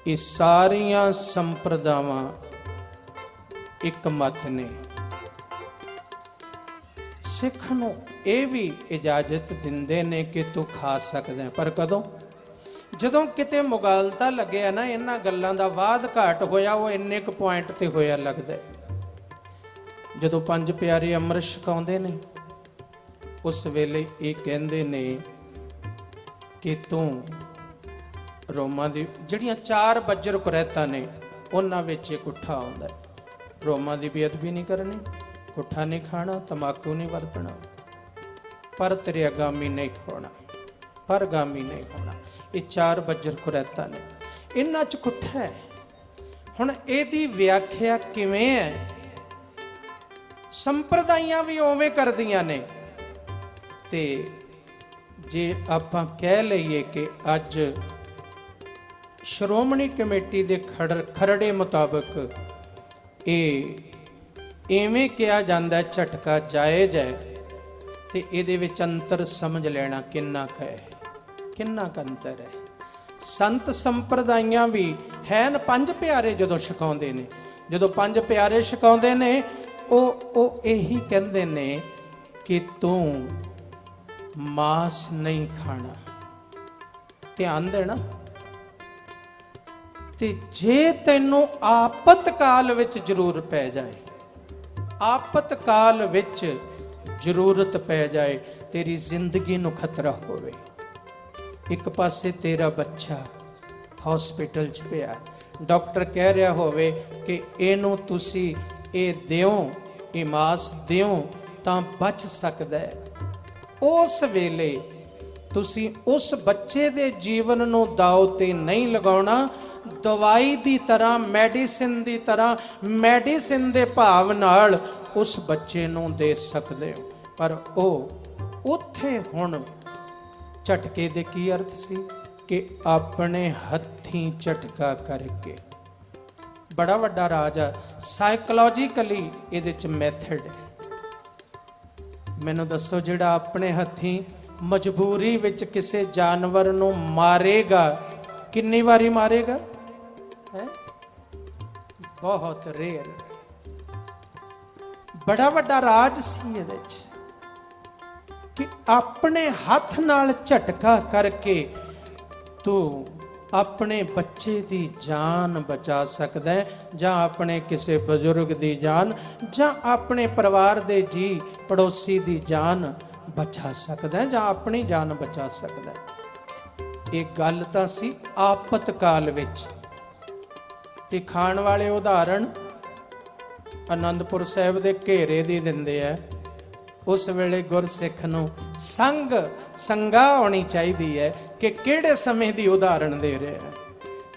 ये सारियां संप्रदावां ਇੱਕ ਮਤ ਨੇ। ਸਿੱਖ ਨੂੰ ਇਹ ਵੀ ਇਜਾਜ਼ਤ ਦਿੰਦੇ ਨੇ ਕਿ ਤੂੰ ਖਾ ਸਕਦਾ ਹੈ, ਪਰ ਕਦੋਂ? ਜਦੋਂ ਕਿਤੇ ਮੁਗਾਲਤਾ ਲੱਗਿਆ ਨਾ, ਇਹਨਾਂ ਗੱਲਾਂ ਦਾ ਵਾਧ ਘਾਟ ਹੋਇਆ, ਉਹ ਇੰਨੇ ਕੁ ਪੁਆਇੰਟ ਤੇ ਹੋਇਆ ਲੱਗਦਾ। ਜਦੋਂ ਪੰਜ ਪਿਆਰੇ ਅੰਮ੍ਰਿਤ ਛਕਾਉਂਦੇ ਨੇ, ਉਸ ਵੇਲੇ ਇਹ ਕਹਿੰਦੇ ਨੇ ਕਿ ਤੂੰ ਰੋਮਾਂ ਦੀ ਜਿਹੜੀਆਂ 4 ਬੱਜਰ ਕੁਰੈਤਾਂ ਨੇ, ਉਹਨਾਂ ਵਿੱਚ ਇਹ ਕੁੱਠਾ ਆਉਂਦਾ। ਰੋਮਾਂ ਦੀ ਬੇਅਦਬੀ ਨਹੀਂ ਕਰਨੀ, ਕੁੱਠਾ ਨਹੀਂ ਖਾਣਾ, ਤੰਬਾਕੂ ਨਹੀਂ ਵਰਤਣਾ, ਪਰ ਤੇਰੇ ਅਗਾਮੀ ਨਹੀਂ ਹੋਣਾ, ਪਰਗਾਮੀ ਨਹੀਂ ਹੋਣਾ। ਇਹ 4 ਬੱਜਰ ਕੁਰੈਤਾਂ ਨੇ, ਇਹਨਾਂ 'ਚ ਕੁੱਠਾ ਹੈ। ਹੁਣ ਇਹਦੀ ਵਿਆਖਿਆ ਕਿਵੇਂ ਹੈ? ਸੰਪਰਦਾਈਆਂ ਵੀ ਉਵੇਂ ਕਰਦੀਆਂ ਨੇ। ਤੇ ਜੇ ਆਪਾਂ ਕਹਿ ਲਈਏ ਕਿ ਅੱਜ ਸ਼੍ਰੋਮਣੀ ਕਮੇਟੀ ਦੇ ਖਰੜੇ ਮੁਤਾਬਕ ਇਹ ਇਵੇਂ ਕਿਹਾ ਜਾਂਦਾ ਝਟਕਾ ਜਾਇਜ਼ ਹੈ, ਤੇ ਇਹਦੇ ਵਿੱਚ ਅੰਤਰ ਸਮਝ ਲੈਣਾ ਕਿੰਨਾ ਕੁ ਹੈ, ਕਿੰਨਾ ਕੁ ਅੰਤਰ ਹੈ। ਸੰਤ ਸੰਪਰਦਾਈਆਂ ਵੀ ਹੈਨ ਪੰਜ ਪਿਆਰੇ ਜਦੋਂ ਛਕਾਉਂਦੇ ਨੇ, ਜਦੋਂ ਪੰਜ ਪਿਆਰੇ ਛਕਾਉਂਦੇ ਨੇ, ਉਹ ਇਹੀ ਕਹਿੰਦੇ ਨੇ ਕਿ ਤੂੰ ਮਾਸ ਨਹੀਂ ਖਾਣਾ। ਧਿਆਨ ਦੇਣਾ। ਤੇ ਜੇ ਤੈਨੂੰ ਆਪਤ ਕਾਲ ਵਿੱਚ ਜ਼ਰੂਰ ਪੈ ਜਾਏ, ਆਪਤ ਕਾਲ ਵਿੱਚ ਜ਼ਰੂਰਤ ਪੈ ਜਾਏ, ਤੇਰੀ ਜ਼ਿੰਦਗੀ ਨੂੰ ਖਤਰਾ ਹੋਵੇ, ਇੱਕ ਪਾਸੇ ਤੇਰਾ ਬੱਚਾ ਹਸਪੀਟਲ 'ਚ ਪਿਆ, ਡਾਕਟਰ ਕਹਿ ਰਿਹਾ ਹੋਵੇ ਕਿ ਇਹਨੂੰ ਤੁਸੀਂ ਇਹ ਦਿਓ, ਇਹ ਮਾਸ ਦਿਓ ਤਾਂ ਬਚ ਸਕਦਾ ਹੈ, ਉਸ ਵੇਲੇ ਤੁਸੀਂ ਉਸ ਬੱਚੇ ਦੇ ਜੀਵਨ ਨੂੰ ਦਾਅ ਤੇ ਨਹੀਂ ਲਗਾਉਣਾ। ਦਵਾਈ ਦੀ ਤਰ੍ਹਾਂ, ਮੈਡੀਸਿਨ ਦੀ ਤਰ੍ਹਾਂ, ਮੈਡੀਸਿਨ ਦੇ ਭਾਵ ਨਾਲ ਉਸ ਬੱਚੇ ਨੂੰ ਦੇ ਸਕਦੇ ਹੋ। ਪਰ ਉਹ ਉੱਥੇ ਹੁਣ ਝਟਕੇ ਦੇ ਕੀ ਅਰਥ ਸੀ ਕਿ ਆਪਣੇ ਹੱਥੀਂ ਝਟਕਾ ਕਰਕੇ। ਬੜਾ ਵੱਡਾ ਰਾਜ ਆ, ਸਾਈਕੋਲੋਜੀਕਲੀ ਇਹਦੇ 'ਚ ਮੈਥਡ ਹੈ। ਮੈਨੂੰ ਦੱਸੋ, ਜਿਹੜਾ ਆਪਣੇ ਹੱਥੀਂ ਮਜਬੂਰੀ ਵਿੱਚ ਕਿਸੇ ਜਾਨਵਰ ਨੂੰ ਮਾਰੇਗਾ, ਕਿੰਨੀ ਵਾਰੀ ਮਾਰੇਗਾ? ਹੈ ਬਹੁਤ ਰੇਅਰ। ਬੜਾ ਵੱਡਾ ਰਾਜ ਸੀ ਇਹਦੇ 'ਚ ਕਿ ਆਪਣੇ ਹੱਥ ਨਾਲ ਝਟਕਾ ਕਰਕੇ ਤੂੰ ਆਪਣੇ ਬੱਚੇ ਦੀ ਜਾਨ ਬਚਾ ਸਕਦਾ ਹੈ, ਜਾਂ ਆਪਣੇ ਕਿਸੇ ਬਜ਼ੁਰਗ ਦੀ ਜਾਨ, ਜਾਂ ਆਪਣੇ ਪਰਿਵਾਰ ਦੇ ਜੀ ਪੜੋਸੀ ਦੀ ਜਾਨ ਬਚਾ ਸਕਦਾ ਹੈ, ਜਾਂ ਆਪਣੀ ਜਾਨ ਬਚਾ ਸਕਦਾ ਹੈ। ਇਹ ਗੱਲ ਤਾਂ ਸੀ ਆਪਤ ਕਾਲ ਵਿੱਚ। ਤੇ ਖਾਣ ਵਾਲੇ ਉਦਾਹਰਣ ਆਨੰਦਪੁਰ ਸਾਹਿਬ ਦੇ ਘੇਰੇ ਦੀ ਦਿੰਦੇ ਆ। ਉਸ ਵੇਲੇ ਗੁਰਸਿੱਖ ਨੂੰ ਸੰਗਾ ਹੋਣੀ ਚਾਹੀਦੀ ਹੈ ਕਿ ਕਿਹੜੇ ਸਮੇਂ ਦੀ ਉਦਾਹਰਣ ਦੇ ਰਿਹਾ।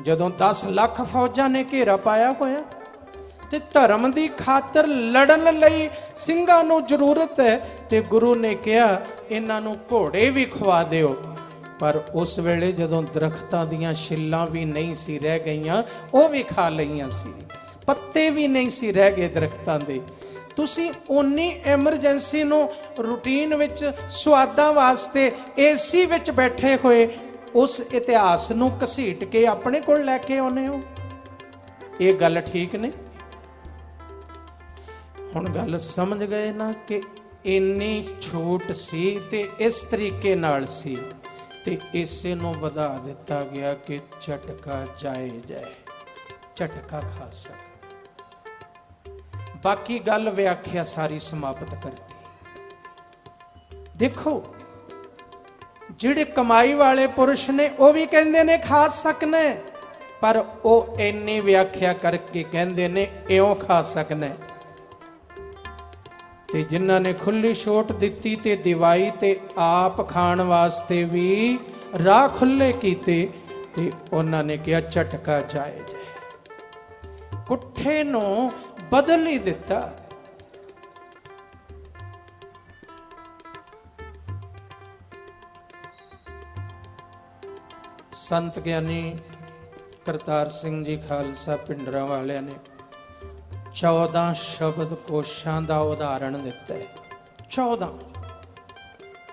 ਜਦੋਂ 10 ਲੱਖ ਫੌਜਾਂ ਨੇ ਘੇਰਾ ਪਾਇਆ ਹੋਇਆ ਤੇ ਧਰਮ ਦੀ ਖਾਤਰ ਲੜਨ ਲਈ ਸਿੰਘਾਂ ਨੂੰ ਜ਼ਰੂਰਤ ਹੈ, ਤੇ ਗੁਰੂ ਨੇ ਕਿਹਾ ਇਹਨਾਂ ਨੂੰ ਘੋੜੇ ਵੀ ਖਵਾ ਦਿਓ। ਪਰ ਉਸ ਵੇਲੇ ਜਦੋਂ ਦਰਖਤਾਂ ਦੀਆਂ ਛਿੱਲਾਂ ਵੀ ਨਹੀਂ ਸੀ ਰਹਿ ਗਈਆਂ, ਉਹ ਵੀ ਖਾ ਲਈਆਂ ਸੀ, ਪੱਤੇ ਵੀ ਨਹੀਂ ਸੀ ਰਹਿ ਗਏ ਦਰਖਤਾਂ ਦੇ। ਤੁਸੀਂ ਉਨੀ ਐਮਰਜੈਂਸੀ ਨੂੰ ਰੂਟੀਨ ਵਿੱਚ ਸਵਾਦਾਂ ਵਾਸਤੇ ਏਸੀ ਵਿੱਚ ਬੈਠੇ ਹੋਏ ਉਸ ਇਤਿਹਾਸ ਨੂੰ ਘਸੀਟ ਕੇ ਆਪਣੇ ਕੋਲ ਲੈ ਕੇ ਆਉਨੇ ਹੋ। ਇਹ ਗੱਲ ਠੀਕ ਨਹੀਂ। ਹੁਣ ਗੱਲ ਸਮਝ ਗਏ ਨਾ ਕਿ ਇੰਨੀ ਛੂਟ ਸੀ ਤੇ ਇਸ ਤਰੀਕੇ ਨਾਲ ਸੀ, ਤੇ ਇਸੇ ਨੂੰ ਵਧਾ ਦਿੱਤਾ ਗਿਆ ਕਿ ਝਟਕਾ ਜਾਇਜ਼ ਹੈ, ਝਟਕਾ ਖਾ ਸਕਦਾ। ਬਾਕੀ ਗੱਲ ਵਿਆਖਿਆ ਸਾਰੀ ਸਮਾਪਤ ਕਰਤੀ। ਦੇਖੋ, ਜਿਹੜੇ ਕਮਾਈ ਵਾਲੇ ਪੁਰਸ਼ ਨੇ ਉਹ ਵੀ ਕਹਿੰਦੇ ਨੇ ਖਾ ਸਕਣਾ, ਪਰ ਉਹ ਇੰਨੀ ਵਿਆਖਿਆ ਕਰਕੇ ਕਹਿੰਦੇ ਨੇ ਇਉਂ ਖਾ ਸਕਣਾ। ਤੇ ਜਿਨ੍ਹਾਂ ਨੇ ਖੁੱਲੀ ਛੋਟ ਦਿੱਤੀ ਤੇ ਦਿਵਾਈ ਤੇ ਆਪ ਖਾਣ ਵਾਸਤੇ ਵੀ ਰਾਹ ਖੁੱਲੇ ਕੀਤੇ, ਤੇ ਉਹਨਾਂ ਨੇ ਕਿਹਾ ਝਟਕਾ ਜਾਇਜ਼ ਹੈ। ਕੁੱਠੇ ਨੂੰ ਬਦਲ ਹੀ ਦਿੱਤਾ। ਸੰਤ ਗਿਆਨੀ ਕਰਤਾਰ ਸਿੰਘ ਜੀ ਖਾਲਸਾ ਪਿੰਡਰਾਂ ਵਾਲਿਆਂ ਨੇ 14 ਸ਼ਬਦ ਕੋਸ਼ਾਂ ਦਾ ਉਦਾਹਰਣ ਦਿੱਤਾ ਹੈ।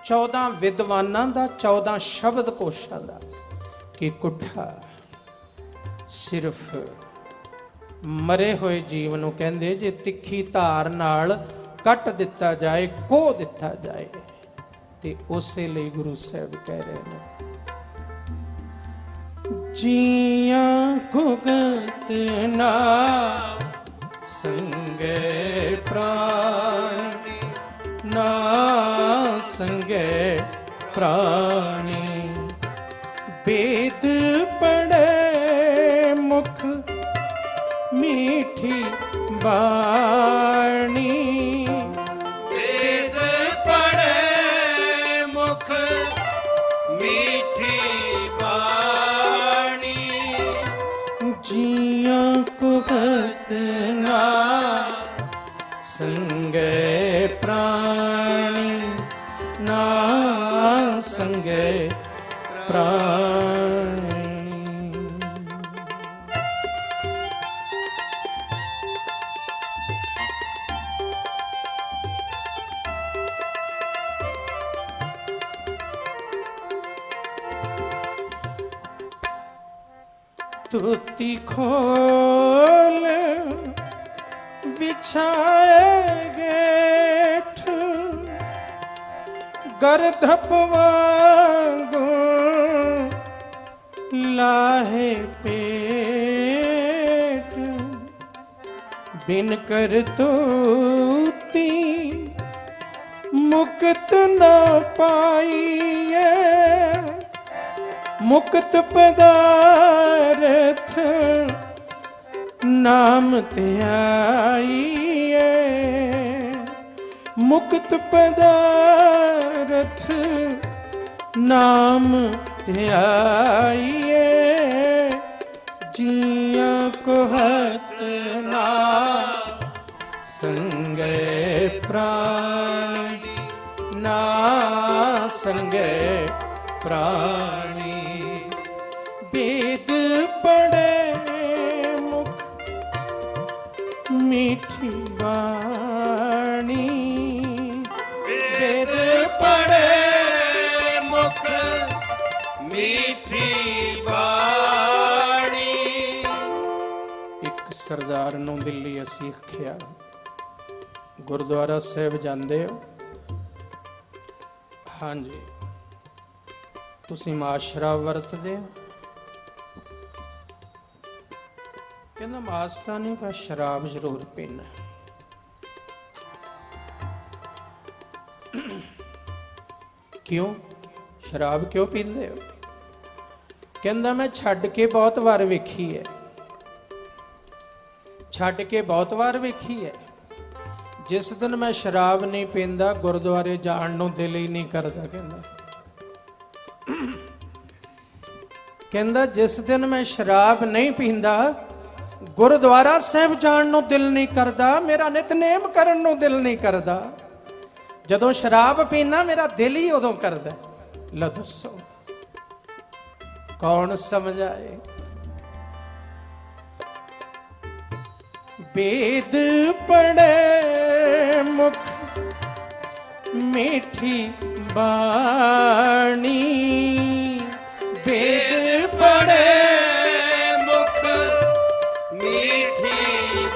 14 ਵਿਦਵਾਨਾਂ ਦਾ, 14 ਸ਼ਬਦ ਕੋਸ਼ਾਂ ਦਾ, ਕਿ ਕੁੱਠਾ ਸਿਰਫ मरे हुए जीव नूं कहंदे जे तिखी धार नाल कट दिता जाए, कोह दिता जाए, ते उसे लिए गुरु साहब कह रहे हैं जिया भुगत ना संगे प्राणी, ना संगे प्राणी, वेद पढ़े मुख मीठी बाणी, वेद पढ़े मुख मीठी बाणी, जिया को बदना संगे प्राणी, ना संगे प्राणी। तुती खोल बिछाए गेठ, गर्दभ वांगू लाहे पेट, बिन कर तूती मुक्त न पाइए, मुक्त पदार्थ नाम ध्याइए, मुक्त पदार्थ नाम ध्याइए, जिया को हत ना संगे प्राणी, ना संगे प्राणी, वेद पढ़े मुख मीठी बाणी, वेद पढ़े मुख मीठी बाणी। एक सरदार नूं दिल्ली असीं आखिया गुरुद्वारा साहिब जांदे हो? हाँ जी। तुसीं मास शराब वरतदे हो? कहंदा मास तां नहीं पर शराब जरूर पीना। क्यों? शराब क्यों पींदे हो? कहंदा मैं छड्ड के बहुत वार वेखी है, छड्ड के बहुत वार वेखी है। जिस दिन मैं शराब नहीं पींदा गुरुद्वारे जाण नूं दिल ही नहीं करदा। कहंदा जिस दिन मैं शराब नहीं पींदा गुरुद्वारा साहिब जाण नूं दिल नहीं करदा, मेरा नितनेम करन नूं दिल नहीं करदा। जदों शराब पीना मेरा दिल ही उदों करदा। लो दसो कौन समझाए? वेद पढ़े मुख मीठी बाणी, वेद पढ़े मुख मीठी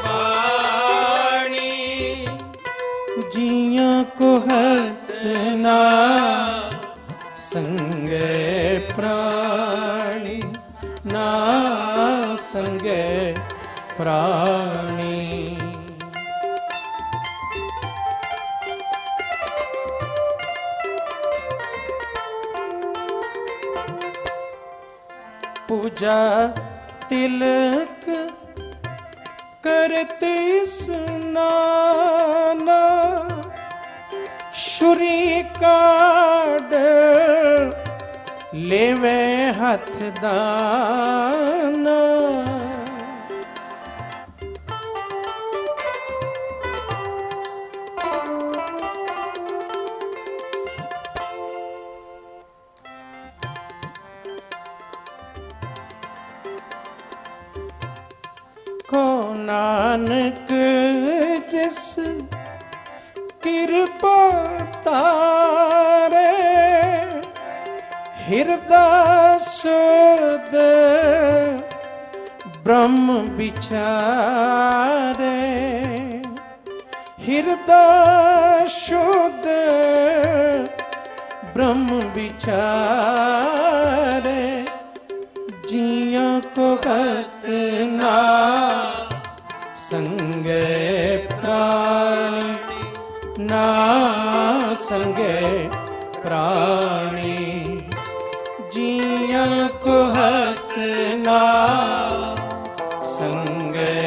बाणी, जिया को हत ना संगे प्राणी, ना संगे प्राणी। पूजा तिलक करते स्नाना, शुरी काड लेवे हथ दाना। को नानक जिस कृपा तारे, हृदय सुध ब्रह्म विचारे हृदय शुद्ध ब्रह्म विचारे जिया को गत ना संगे प्राणी ना संगे प्राणी जिया को हत ना संगे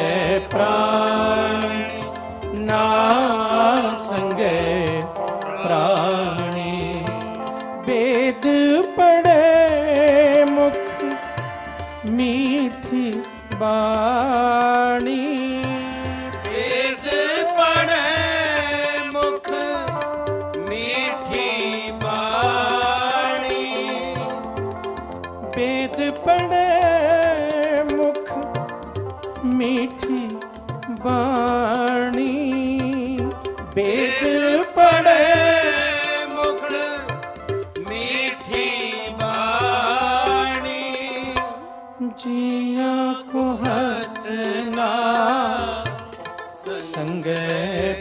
प्राणी ना संगे प्राणी वेद पढ़े मुख मीठी बाणी वेद पढ़े मुख मीठी बाणी वेद पढ़े मुख मीठी बाणी वेद पढ़े मुख मीठी बाणी जिया को हत ना संगे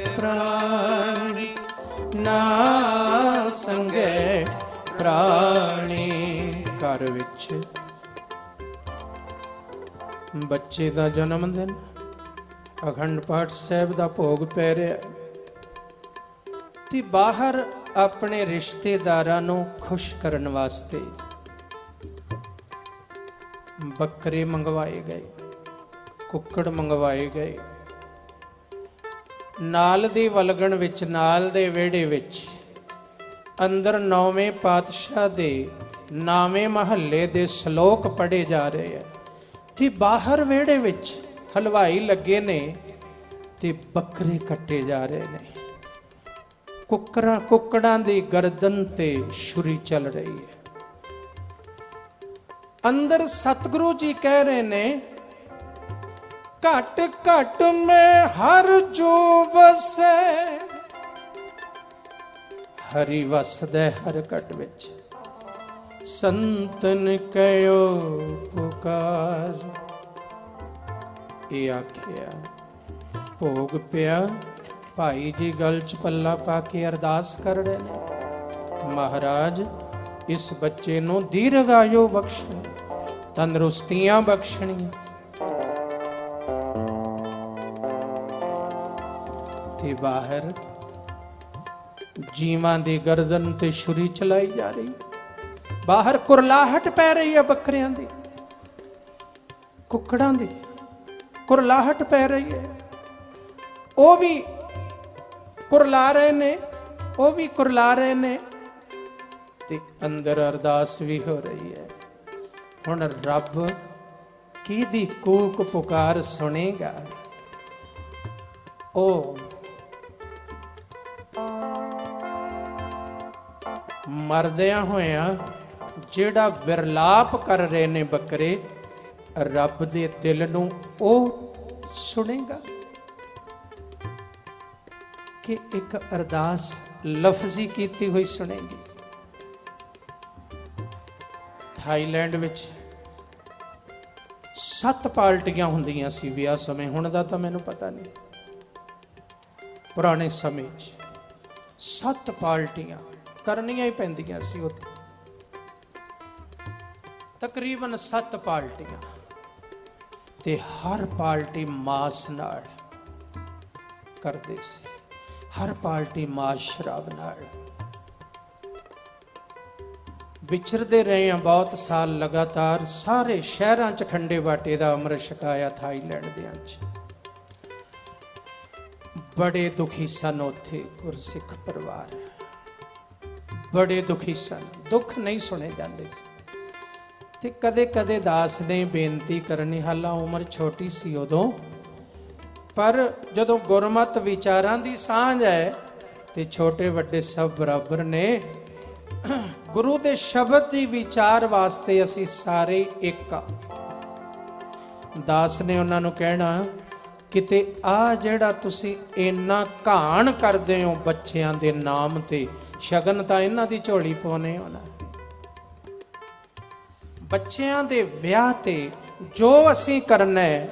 प्राणी ना संगे प्राणी। घर विच ਬੱਚੇ ਦਾ ਜਨਮ ਦਿਨ ਅਖੰਡ ਪਾਠ ਸਾਹਿਬ ਦਾ ਭੋਗ ਪੈ ਰਿਹਾ ਤੇ ਬਾਹਰ ਆਪਣੇ ਰਿਸ਼ਤੇਦਾਰਾਂ ਨੂੰ ਖੁਸ਼ ਕਰਨ ਵਾਸਤੇ ਬੱਕਰੇ ਮੰਗਵਾਏ ਗਏ, ਕੁੱਕੜ ਮੰਗਵਾਏ ਗਏ। ਨਾਲ ਦੀ ਵਲਗਣ ਵਿੱਚ, ਨਾਲ ਦੇ ਵਿਹੜੇ ਵਿੱਚ ਅੰਦਰ 9ਵੇਂ ਪਾਤਸ਼ਾਹ ਦੇ 9ਵੇਂ ਮਹੱਲੇ ਦੇ ਸ਼ਲੋਕ ਪੜ੍ਹੇ ਜਾ ਰਹੇ ਆ ਤੇ ਬਾਹਰ ਵਿਹੜੇ ਵਿੱਚ ਹਲਵਾਈ ਲੱਗੇ ਨੇ ਤੇ ਬੱਕਰੇ ਕੱਟੇ ਜਾ ਰਹੇ ਨੇ। ਕੁੱਕੜਾਂ ਦੀ ਗਰਦਨ ਤੇ ਛੁਰੀ ਚੱਲ ਰਹੀ ਹੈ। ਅੰਦਰ ਸਤਿਗੁਰੂ ਜੀ ਕਹਿ ਰਹੇ ਨੇ ਘਟ ਘਟ ਮੈਂ ਹਰ ਜੋ ਵਸੈ ਹਰੀ ਵਸਦਾ ਹਰ ਘਟ ਵਿੱਚ ਸੰਤਨ ਕਹਿਓ ਪੁਕਾਰ। ਇਹ ਆਖਿਆ ਭੋਗ ਪਿਆ। ਭਾਈ ਜੀ ਗਲ ਚ ਪੱਲਾ ਪਾ ਕੇ ਅਰਦਾਸ ਕਰ ਰਹੇ ਨੇ ਮਹਾਰਾਜ ਇਸ ਬੱਚੇ ਨੂੰ ਦੀਰਘਾਯੂ ਬਖਸ਼ਣ, ਤੰਦਰੁਸਤੀਆਂ ਬਖਸ਼ਣੀਆਂ। ਤੇ ਬਾਹਰ ਜੀਵਾਂ ਦੀ ਗਰਦਨ ਤੇ ਛੁਰੀ ਚਲਾਈ ਜਾ ਰਹੀ। ਬਾਹਰ ਕੁਰਲਾਹਟ ਪੈ ਰਹੀ ਹੈ, ਬੱਕਰਿਆਂ ਦੀ, ਕੁੱਕੜਾਂ ਦੀ ਕੁਰਲਾਹਟ ਪੈ ਰਹੀ ਹੈ। ਉਹ ਵੀ ਕੁਰਲਾ ਰਹੇ ਨੇ, ਉਹ ਵੀ ਕੁਰਲਾ ਰਹੇ ਨੇ ਤੇ ਅੰਦਰ ਅਰਦਾਸ ਵੀ ਹੋ ਰਹੀ ਹੈ। ਹੁਣ ਰੱਬ ਕਿਹਦੀ ਕੂਕ ਪੁਕਾਰ ਸੁਣੇਗਾ? ਉਹ ਮਰਦਿਆਂ ਹੋਇਆਂ ਜਿਹੜਾ ਵਿਰਲਾਪ ਕਰ ਰਹੇ ਨੇ ਬੱਕਰੇ, ਰੱਬ ਦੇ ਦਿਲ ਨੂੰ ਉਹ ਸੁਣੇਗਾ ਕਿ ਇੱਕ ਅਰਦਾਸ ਲਫ਼ਜ਼ੀ ਕੀਤੀ ਹੋਈ ਸੁਣੇਗੀ। ਥਾਈਲੈਂਡ ਵਿੱਚ 7 ਪਾਰਟੀਆਂ ਹੁੰਦੀਆਂ ਸੀ ਵਿਆਹ ਸਮੇਂ, ਹੁਣ ਦਾ ਤਾਂ ਮੈਨੂੰ ਪਤਾ ਨਹੀਂ। ਪੁਰਾਣੇ ਸਮੇਂ 'ਚ 7 ਪਾਰਟੀਆਂ ਕਰਨੀਆਂ ਹੀ ਪੈਂਦੀਆਂ ਸੀ ਉੱਥੇ, ਤਕਰੀਬਨ 7 ਪਾਰਟੀਆਂ ਤੇ ਹਰ ਪਾਰਟੀ ਮਾਸ ਨਾਲ ਕਰਦੇ ਸੀ, ਹਰ ਪਾਰਟੀ ਮਾਸ ਸ਼ਰਾਬ ਨਾਲ। ਵਿਚਰਦੇ ਰਹੇ ਆ ਬਹੁਤ ਸਾਲ ਲਗਾਤਾਰ, ਸਾਰੇ ਸ਼ਹਿਰਾਂ 'ਚ ਖੰਡੇ ਬਾਟੇ ਦਾ ਅੰਮ੍ਰਿਤ ਛਕਾਇਆ ਥਾਈਲੈਂਡ ਦੇ ਵਿੱਚ। ਬੜੇ ਦੁਖੀ ਸਨ ਉੱਥੇ ਗੁਰਸਿੱਖ ਪਰਿਵਾਰ, ਬੜੇ ਦੁਖੀ ਸਨ, ਦੁੱਖ ਨਹੀਂ ਸੁਣੇ ਜਾਂਦੇ ਸੀ। ਤੇ ਕਦੇ ਕਦੇ ਦਾਸ ਨੇ ਬੇਨਤੀ ਕਰਨੀ, ਹਾਲਾਂ ਉਮਰ ਛੋਟੀ ਸੀ ਉਦੋਂ, ਪਰ ਜਦੋਂ ਗੁਰਮਤਿ ਵਿਚਾਰਾਂ ਦੀ ਸਾਂਝ ਹੈ ਤੇ ਛੋਟੇ ਵੱਡੇ ਸਭ ਬਰਾਬਰ ਨੇ। ਗੁਰੂ ਦੇ ਸ਼ਬਦ ਦੀ ਵਿਚਾਰ ਵਾਸਤੇ ਅਸੀਂ ਸਾਰੇ ਇੱਕ ਆ। ਦਾਸ ਨੇ ਉਹਨਾਂ ਨੂੰ ਕਹਿਣਾ, ਕਿਤੇ ਆ ਜਿਹੜਾ ਤੁਸੀਂ ਇੰਨਾ ਘਾਣ ਕਰਦੇ ਹੋ ਬੱਚਿਆਂ ਦੇ ਨਾਮ ਤੇ, ਸ਼ਗਨ ਤਾਂ ਇਹਨਾਂ ਦੀ ਝੋਲੀ ਪਾਉਨੇ ਹੋ ਨਾ। ਬੱਚਿਆਂ ਦੇ ਵਿਆਹ ਤੇ ਜੋ ਅਸੀਂ ਕਰਨਾ ਹੈ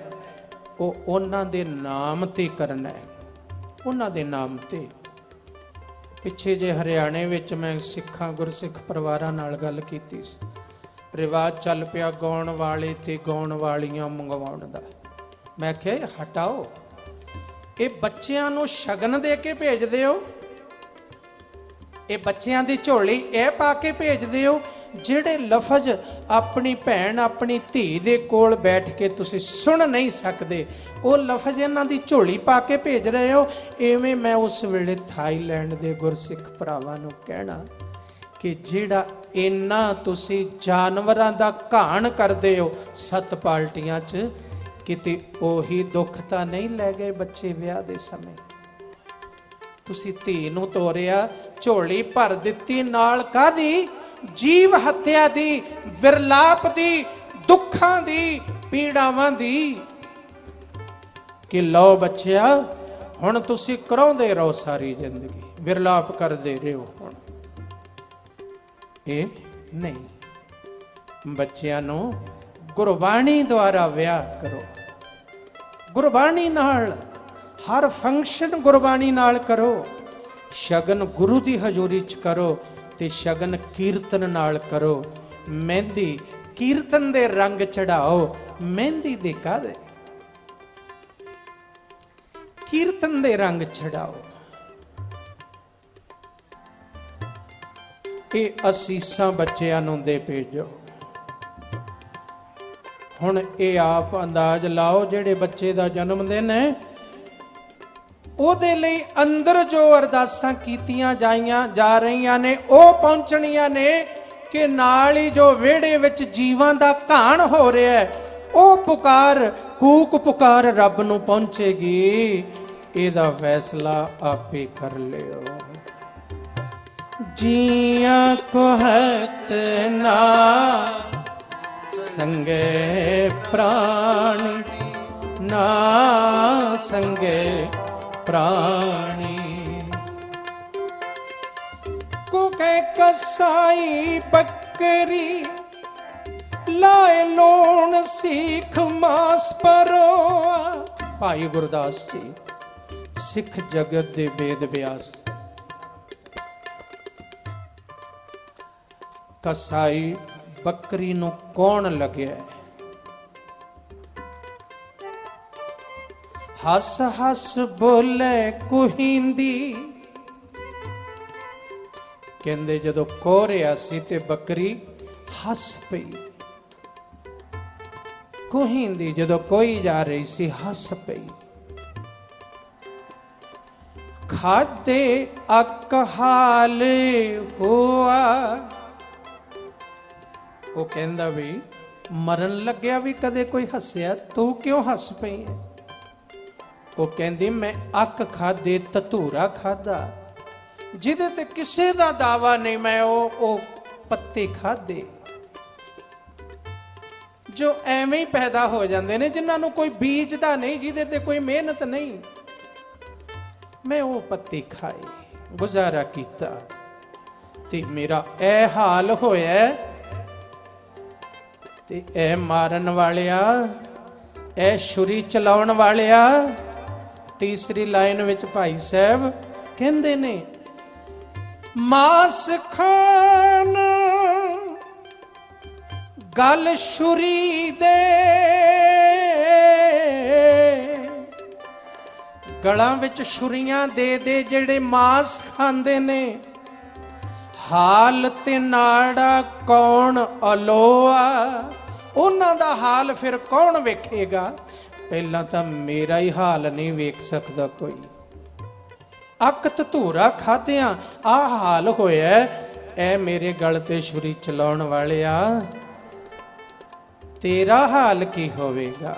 ਉਹ ਉਹਨਾਂ ਦੇ ਨਾਮ ਤੇ ਕਰਨਾ ਹੈ, ਉਹਨਾਂ ਦੇ ਨਾਮ ਤੇ। ਪਿੱਛੇ ਜੇ ਹਰਿਆਣੇ ਵਿੱਚ ਮੈਂ ਸਿੱਖਾਂ ਗੁਰਸਿੱਖ ਪਰਿਵਾਰਾਂ ਨਾਲ ਗੱਲ ਕੀਤੀ ਸੀ, ਰਿਵਾਜ ਚੱਲ ਪਿਆ ਗਾਉਣ ਵਾਲੇ ਤੇ ਗਾਉਣ ਵਾਲੀਆਂ ਮੰਗਵਾਉਣ ਦਾ। ਮੈਂ ਕਿਹਾ ਇਹ ਹਟਾਓ, ਇਹ ਬੱਚਿਆਂ ਨੂੰ ਸ਼ਗਨ ਦੇ ਕੇ ਭੇਜਦੇ ਹੋ, ਇਹ ਬੱਚਿਆਂ ਦੀ ਝੋਲੀ ਇਹ ਪਾ ਕੇ ਭੇਜਦੇ ਹੋ। ਜਿਹੜੇ ਲਫ਼ਜ਼ ਆਪਣੀ ਭੈਣ ਆਪਣੀ ਧੀ ਦੇ ਕੋਲ ਬੈਠ ਕੇ ਤੁਸੀਂ ਸੁਣ ਨਹੀਂ ਸਕਦੇ, ਉਹ ਲਫ਼ਜ਼ ਇਹਨਾਂ ਦੀ ਝੋਲੀ ਪਾ ਕੇ ਭੇਜ ਰਹੇ ਹੋ। ਐਵੇਂ ਮੈਂ ਉਸ ਵੇਲੇ ਥਾਈਲੈਂਡ ਦੇ ਗੁਰਸਿੱਖ ਭਰਾਵਾਂ ਨੂੰ ਕਹਿਣਾ ਕਿ ਜਿਹੜਾ ਇੰਨਾ ਤੁਸੀਂ ਜਾਨਵਰਾਂ ਦਾ ਘਾਣ ਕਰਦੇ ਹੋ 7 ਪਾਰਟੀਆਂ 'ਚ, ਕਿਤੇ ਉਹੀ ਦੁੱਖ ਤਾਂ ਨਹੀਂ ਲੈ ਗਏ ਬੱਚੇ ਵਿਆਹ ਦੇ ਸਮੇਂ? ਤੁਸੀਂ ਧੀ ਨੂੰ ਤੋਰਿਆ, ਝੋਲੀ ਭਰ ਦਿੱਤੀ, ਨਾਲ ਕਾਹਦੀ? ਜੀਵ ਹੱਤਿਆ ਦੀ, ਵਿਰਲਾਪ ਦੀ, ਦੁੱਖਾਂ ਦੀ, ਪੀੜਾਵਾਂ ਦੀ। ਕਿ ਲਓ ਬੱਚਿਆ, ਹੁਣ ਤੁਸੀਂ ਕਰਾਉਂਦੇ ਰਹੋ ਸਾਰੀ ਜ਼ਿੰਦਗੀ, ਵਿਰਲਾਪ ਕਰਦੇ ਰਹੋ। ਹੁਣ ਇਹ ਨਹੀਂ, ਬੱਚਿਆਂ ਨੂੰ ਗੁਰਬਾਣੀ ਦੁਆਰਾ ਵਿਆਹ ਕਰੋ, ਗੁਰਬਾਣੀ ਨਾਲ ਹਰ ਫੰਕਸ਼ਨ ਗੁਰਬਾਣੀ ਨਾਲ ਕਰੋ। ਸ਼ਗਨ ਗੁਰੂ ਦੀ ਹਜ਼ੂਰੀ 'ਚ ਕਰੋ ਤੇ ਸ਼ਗਨ ਕੀਰਤਨ ਨਾਲ ਕਰੋ। ਮਹਿੰਦੀ ਕੀਰਤਨ ਦੇ ਰੰਗ ਚੜਾਓ, ਮਹਿੰਦੀ ਦੇ ਕਾਹਦੇ? ਕੀਰਤਨ ਦੇ ਰੰਗ ਚੜਾਓ। ਇਹ ਅਸੀਸਾਂ ਬੱਚਿਆਂ ਨੂੰ ਦੇ ਭੇਜੋ। ਹੁਣ ਇਹ ਆਪ ਅੰਦਾਜ਼ ਲਾਓ, ਜਿਹੜੇ ਬੱਚੇ ਦਾ ਜਨਮ ਦਿਨ ਹੈ ਉਹਦੇ ਲਈ ਅੰਦਰ ਜੋ ਅਰਦਾਸਾਂ ਕੀਤੀਆਂ ਜਾ ਰਹੀਆਂ ਨੇ ਉਹ ਪਹੁੰਚਣੀਆਂ ਨੇ, ਕਿ ਨਾਲ ਹੀ ਜੋ ਵਿਹੜੇ ਵਿੱਚ ਜੀਵਾਂ ਦਾ ਘਾਣ ਹੋ ਰਿਹਾ ਹੈ ਉਹ ਪੁਕਾਰ, ਕੂਕ ਪੁਕਾਰ ਰੱਬ ਨੂੰ ਪਹੁੰਚੇਗੀ। ਇਹਦਾ ਫੈਸਲਾ ਆਪੇ ਕਰ ਲਿਓ। ਜੀਆਂ ਕੋ ਹਤ ਨਾ ਸੰਗੇ ਪ੍ਰਾਣੀ, ਨਾ ਸੰਗੇ ਪ੍ਰਾਣੀ। ਕੋ ਕਹਿ ਕਸਾਈ ਬੱਕਰੀ, ਲਾਏ ਲੋਣ ਸੀਖ ਮਾਸ ਪਰੋ। ਭਾਈ ਗੁਰਦਾਸ ਜੀ, ਸਿੱਖ ਜਗਤ ਦੇ ਵੇਦ ਵਿਆਸ। ਕਸਾਈ ਬੱਕਰੀ ਨੂੰ ਕੌਣ ਲੱਗਿਆ? ਹੱਸ ਹੱਸ ਬੋਲੇ ਕੁਹਿੰਦੀ। ਕਹਿੰਦੇ ਜਦੋਂ ਕੋਹ ਰਿਹਾ ਸੀ ਤੇ ਬੱਕਰੀ ਹੱਸ ਪਈ। ਕੁਹਿੰਦੀ ਜਦੋਂ ਕੋਈ ਜਾ ਰਹੀ ਸੀ ਹੱਸ ਪਈ। ਖਾਦੇ ਅਕ ਹਾਲ ਹੋਆ। ਉਹ ਕਹਿੰਦਾ ਵੀ ਮਰਨ ਲੱਗਿਆ ਵੀ ਕਦੇ ਕੋਈ ਹੱਸਿਆ, ਤੂੰ ਕਿਉਂ ਹੱਸ ਪਈ ਹੈ? ਉਹ ਕਹਿੰਦੀ ਮੈਂ ਅੱਕ ਖਾਦੇ, ਧਤੂਰਾ ਖਾਦਾ, ਜਿਹਦੇ ਤੇ ਕਿਸੇ ਦਾ ਦਾਵਾ ਨਹੀਂ, ਮੈਂ ਉਹ ਪੱਤੇ ਖਾਦੇ ਜੋ ਐਵੇਂ ਹੀ ਪੈਦਾ ਹੋ ਜਾਂਦੇ ਨੇ, ਜਿਨ੍ਹਾਂ ਨੂੰ ਕੋਈ ਬੀਜਦਾ ਨਹੀਂ, ਜਿਹਦੇ ਤੇ ਕੋਈ ਮਿਹਨਤ ਨਹੀਂ। ਮੈਂ ਉਹ ਪੱਤੇ ਖਾਏ, ਗੁਜ਼ਾਰਾ ਕੀਤਾ ਤੇ ਮੇਰਾ ਇਹ ਹਾਲ ਹੋਇਆ। ਤੇ ਇਹ ਮਾਰਨ ਵਾਲਿਆ, ਇਹ ਛੁਰੀ ਚਲਾਉਣ ਵਾਲਿਆ। ਤੀਸਰੀ ਲਾਈਨ ਵਿੱਚ ਭਾਈ ਸਾਹਿਬ ਕਹਿੰਦੇ ਨੇ, ਮਾਸ ਖਾਨ ਗਲ ਛੁਰੀ ਦੇ, ਗਲਾਂ ਵਿੱਚ ਛੁਰੀਆਂ ਦੇ ਦੇ ਜਿਹੜੇ ਮਾਸ ਖਾਂਦੇ ਨੇ। ਹਾਲ ਤੇ ਨਾੜਾ ਕੌਣ ਅਲੋਆ, ਉਹਨਾਂ ਦਾ ਹਾਲ ਫਿਰ ਕੌਣ ਵੇਖੇਗਾ? ਪਹਿਲਾਂ ਤਾਂ ਮੇਰਾ ਹੀ ਹਾਲ ਨਹੀਂ ਵੇਖ ਸਕਦਾ ਕੋਈ। ਅੱਕ ਧਤੂਰਾ ਖਾਦਿਆਂ ਆਹ ਹਾਲ ਹੋਇਆ। ਐ ਮੇਰੇ ਗਲ ਤੇ ਛੁਰੀ ਚਲਾਉਣ ਵਾਲਿਆ, ਤੇਰਾ ਹਾਲ ਕੀ ਹੋਵੇਗਾ?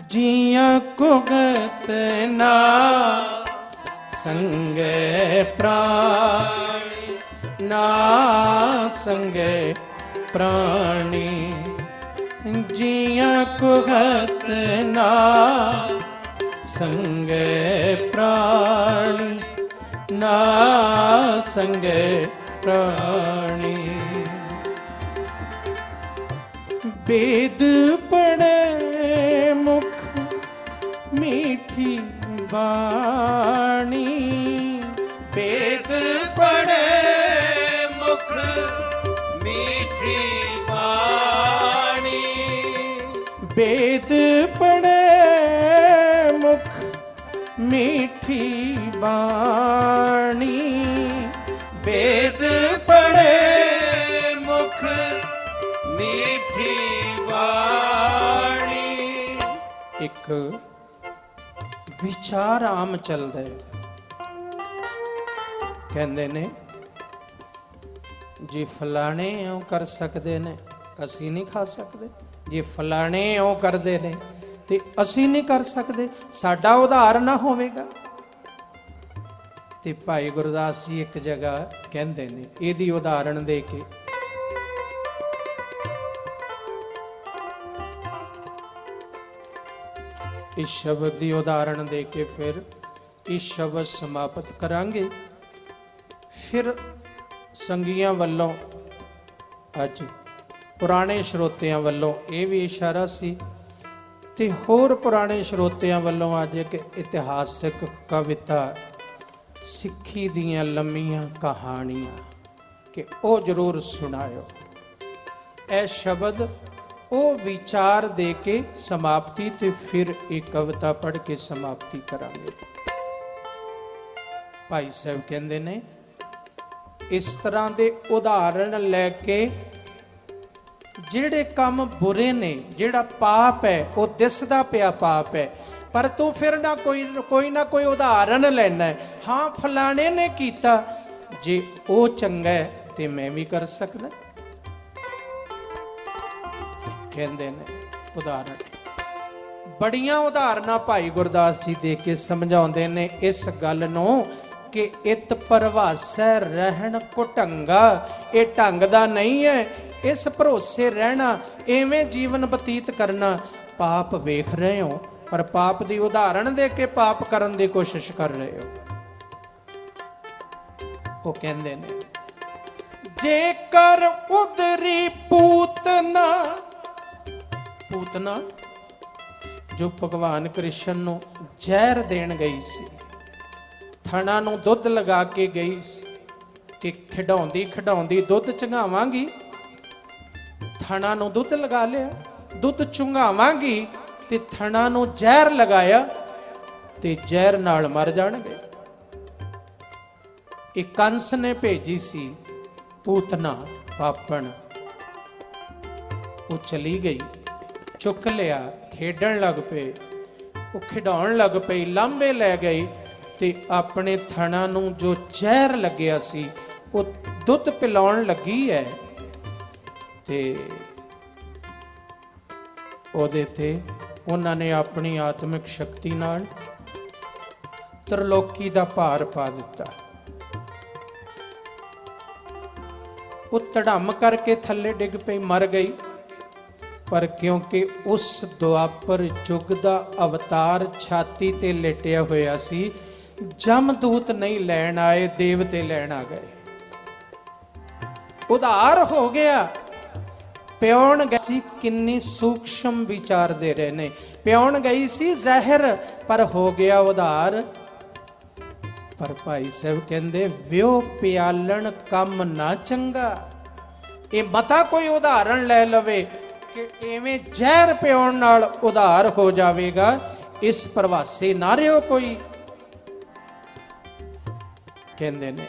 ਜੀਆਂ ਕੋ ਗਤ ਨਾ ਸੰਗੇ ਪ੍ਰਾਣੀ, ਨਾ ਸੰਗੇ ਪ੍ਰਾਣੀ। ਜੀਆਂ ਕੋ ਗਤ ਨਾ ਸੰਗੇ ਪ੍ਰਾਣੀ, ਨਾ ਸੰਗੇ ਪ੍ਰਾਣੀ। वेद पढ़े मुख मीठी बाणी, वेद पढ़े मुख मीठी बाणी, वेद पढ़े मुख मीठी बाणी, वेद पढ़े मुख मीठी बाणी। एक विचार आम चलदा है, कहंदे ने जे फलाने इउं कर सकदे ने असीं नहीं खा सकदे, जे फलाने इउं करदे ने ते असीं नहीं कर सकदे, साडा उधार ना होवेगा। ते भाई गुरदास जी एक जगह कहंदे ने इहदी उदाहरण दे के, इस शब्द की उदाहरण दे के फिर इस शब्द समाप्त करांगे। फिर संगियां वल्लों अज पुराने श्रोतियां वल्लों ये भी इशारा सी ते होर पुराने श्रोतियां वल्लों अज एक इतिहासिक कविता सिक्खी दियां लम्मियां कहानियां कि वो जरूर सुनायो। ए शब्द वो विचार दे के समाप्ति ते फिर एक कविता पढ़ के समाप्ति करांगे। भाई साहब कहंदे ने इस तरह दे उदाहरण लैके जिहड़े काम बुरे ने, जिहड़ा पाप है वो दिसदा पिया पाप है, पर तू फिर ना कोई उदाहरण लेना है। हाँ फलाने ने कीता, जे वो चंगा है ते मैं भी कर सकदा। कहंदे ने उदाहरण बड़ियां उदाहरणां भाई गुरदास जी दे के समझाउंदे ने इस गल नूं कि इत परवासै रहन कुटंगा, ये ढंग दा नहीं है, इस भरोसे रहना, एवें जीवन बतीत करना। पाप वेख रहे हो पर पाप दी उदाहरण दे के पाप करन दी कोशिश कर रहे हो। वो कहंदे ने जेकर उदरी पूतना, पूतना जो भगवान कृष्ण नूं जहर देण गई सी, थणा नूं दुध लगा के गई कि खिडाउंदी खिडाउंदी दुध चंगावांगी, थणा नूं दुध लगा लिया, दुध चुंगावांगी ते थणा नूं जहर लगाया ते जहर नाल मर जाणगे। एक कंस ने भेजी सी पूतना पापण, वो चली गई, चुक लिया, खेडण लग पे, वो खिडाउण लग पई, लांबे लै गई ते अपने थणा नूं जो जहर लग्या सी वो दुध पिलाउण लगी है ते ओदे ते उन्हां ने अपनी आत्मिक शक्ति नाल त्रिलोकी दा भार पा दिता। वो धड़म करके थल्ले डिग पई, मर गई। पर क्योंकि उस द्वापर युग दा अवतार छाती ते लेटिया होया सी, जमदूत नहीं लैण आए, देवते लैण आ गए। उधार हो गया। प्याउण गई सी, किन्नी सूक्ष्म विचार दे रहे ने, प्याउण गई सी जहर पर हो गया उधार। पर भाई साहब कहंदे व्यो प्यालण कम ना चंगा। ये मता कोई उदाहरण ले लवे कि एवें जहर प्याउण नाल उधार हो जावेगा, इस प्रवासे ना रहो कोई। कहंदे ने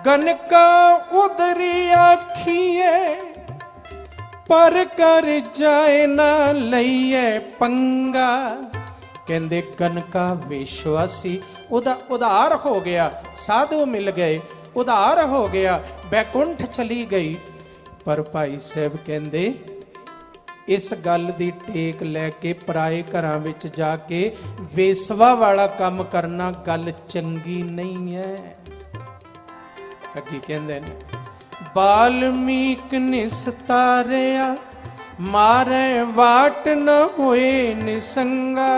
गनका उदरी आखिए पर कर जाए ना लइए पंगा। कहंदे गनका विश्वासी उदा उधार हो गया, साधु मिल गए, उधार हो गया, बैकुंठ चली गई। पर भाई साहब कहंदे इस गल दी टेक लैके पराए घरां विच जाके वेसवा वाला काम करना गल चंगी नहीं है। अगे कहंदे ने बाल्मीक निस्तारिया मारे वाट न होए निसंगा।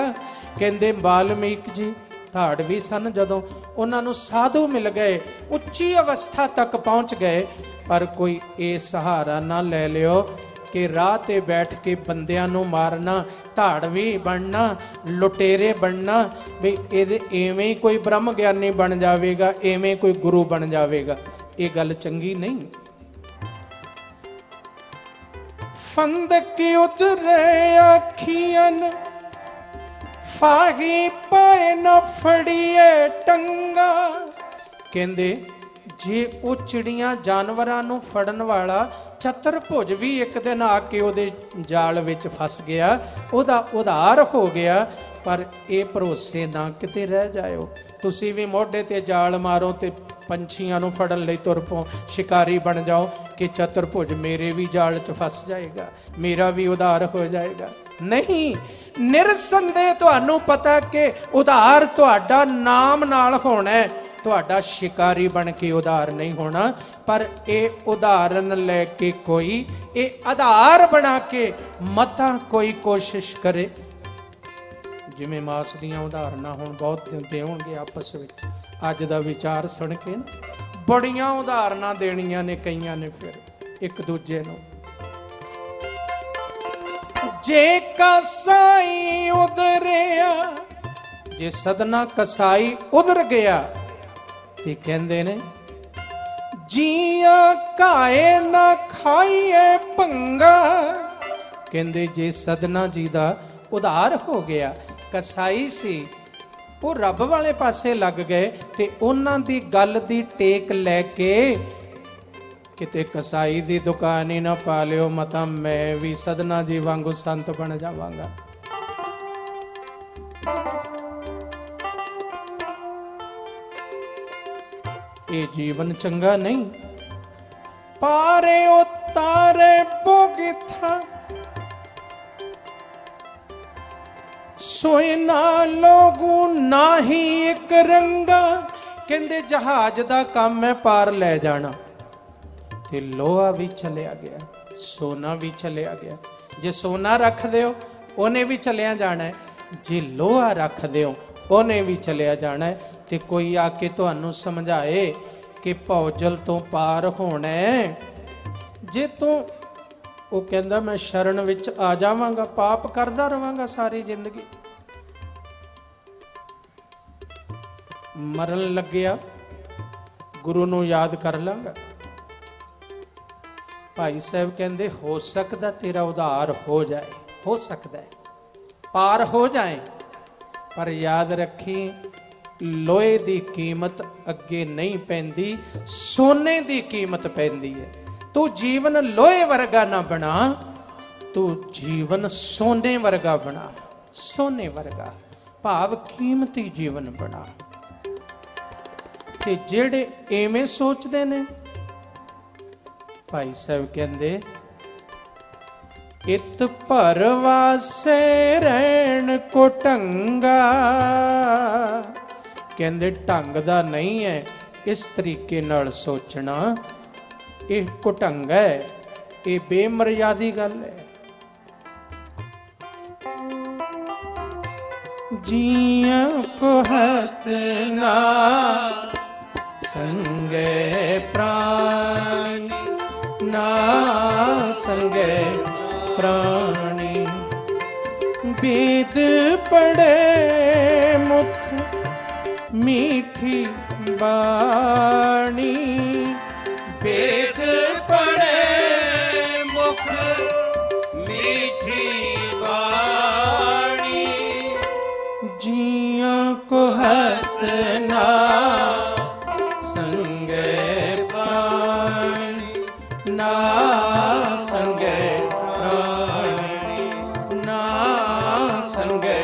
कहंदे बाल्मीक जी धाड़वी सन, जदों उन्हां नूं साधु मिल गए, उच्ची अवस्था तक पहुंच गए, पर कोई ये सहारा ना ले लियो कि कि राह ते बैठ के बंदियां नूं मारना, धाड़वी बनना, लुटेरे बनना, भी इहदे एवें ही कोई ब्रह्म ज्ञानी बन जाएगा, एवें कोई गुरु बन जाएगा, ये गल चंगी नहीं। फंदक उतरे आखियन फाही पाए न फड़िए टंगा। कहंदे जे वो चिड़ियां जानवरां नूं फड़न वाला छतरभुज भी एक दिन आके उहदे जाल विच फस गया, उहदा उधार हो गया, पर ये भरोसे ना किते रह जाओ। तुसी भी मोढे ते जाल मारो ते पंछियां नूं फड़न लई तुर पो, शिकारी बन जाओ कि छतरभुज मेरे भी जाल च फस जाएगा, मेरा भी उधार हो जाएगा। नहीं, निरसंदेह तुहानूं पता कि उधार तुहाडा नाम नाल होना है, तुहाडा शिकारी बन के उधार नहीं होना। पर ये उदाहरण लेके कोई ये आधार बना के मता कोई कोशिश करे, जिमें मास दियां उदाहरणा हुण बहुत दिंदे होणगे आपस विच। अज दा विचार सुन के बड़ियां उदाहरणा देणियां ने कईयां ने फिर एक दूजे नूं। जे कसाई उधरिया, जे सदना कसाई उधर गया ते कहंदे ने जिया काए ना खाइए पंगा। कहंदे जे सदना जी दा उधार हो गया, कसाई सी वो रब वाले पासे लग गए ते उन्हां दी गल दी टेक लैके किते कसाई दी दुकान ही ना पा लियो, मता मैं भी सदना जी वांगू संत बन जावांगा। ये जीवन चंगा नहीं। पारे उतारे बोगी था सोए ना लोगू ना ही एक रंगा। कहंदे जहाज दा काम है पार ले जाना, ते लोहा भी चलिया गया, सोना भी चलिया गया। जे सोना रख दिओ ओने भी चलिया जाना है, जे लोहा रख दिओ ओने भी चलिया जाना है। ते कोई आके तुहानू समझाए कि भौजल तो पार होना है, जे तू वो कहंदा मैं शरण विच आ जावांगा, पाप करदा रहांगा सारी जिंदगी, मरन लग्या गुरु नू याद कर लांगा। भाई साहब कहंदे हो सकदा तेरा उधार हो जाए, हो सकदा है पार हो जाए, पर याद रखी लोहे दी कीमत अगे नहीं पैंदी, सोने दी कीमत पैंदी है। तू जीवन लोहे वर्गा ना बना, तू जीवन सोने वर्गा बना, सोने वर्गा भाव कीमती जीवन बना। ते जेड़े एवें सोचते ने, भाई साहब कहंदे इत भर वासे रहन को ढंगा। कहंदे ढंग दा नहीं है इस तरीके नाल सोचना, ये कुढंग है, ये बेमर्यादी गल है। जिया को हत ना संगे प्राणी, ना संगे प्राणी। वेद पढ़े मुख मीठी बाणी, वेद पढ़े मुख मीठी बाणी। जिया को हत ना संगे प्राणी, ना संगे प्राणी, ना संगे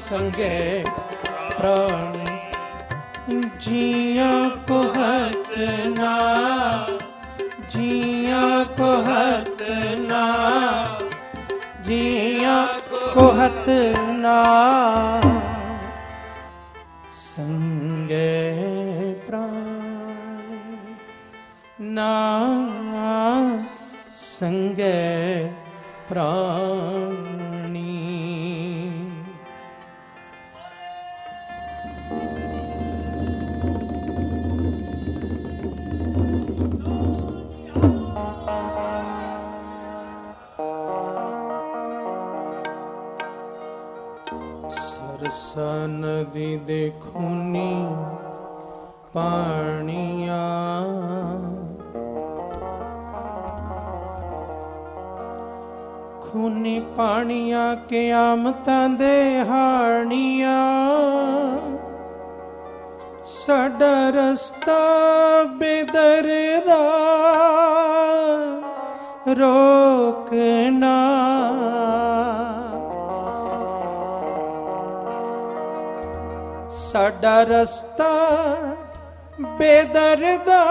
संगे प्राणी। जिया को हत ना, जिया को कोहत ना संगे प्राण ना संगे प्राणी। सरसा नदी दे खूनी पानिया खूनी पानिया के आमतां दे हानिया साडा रस्ता बेदरदा रोकना। साडा रस्ता बेदरदा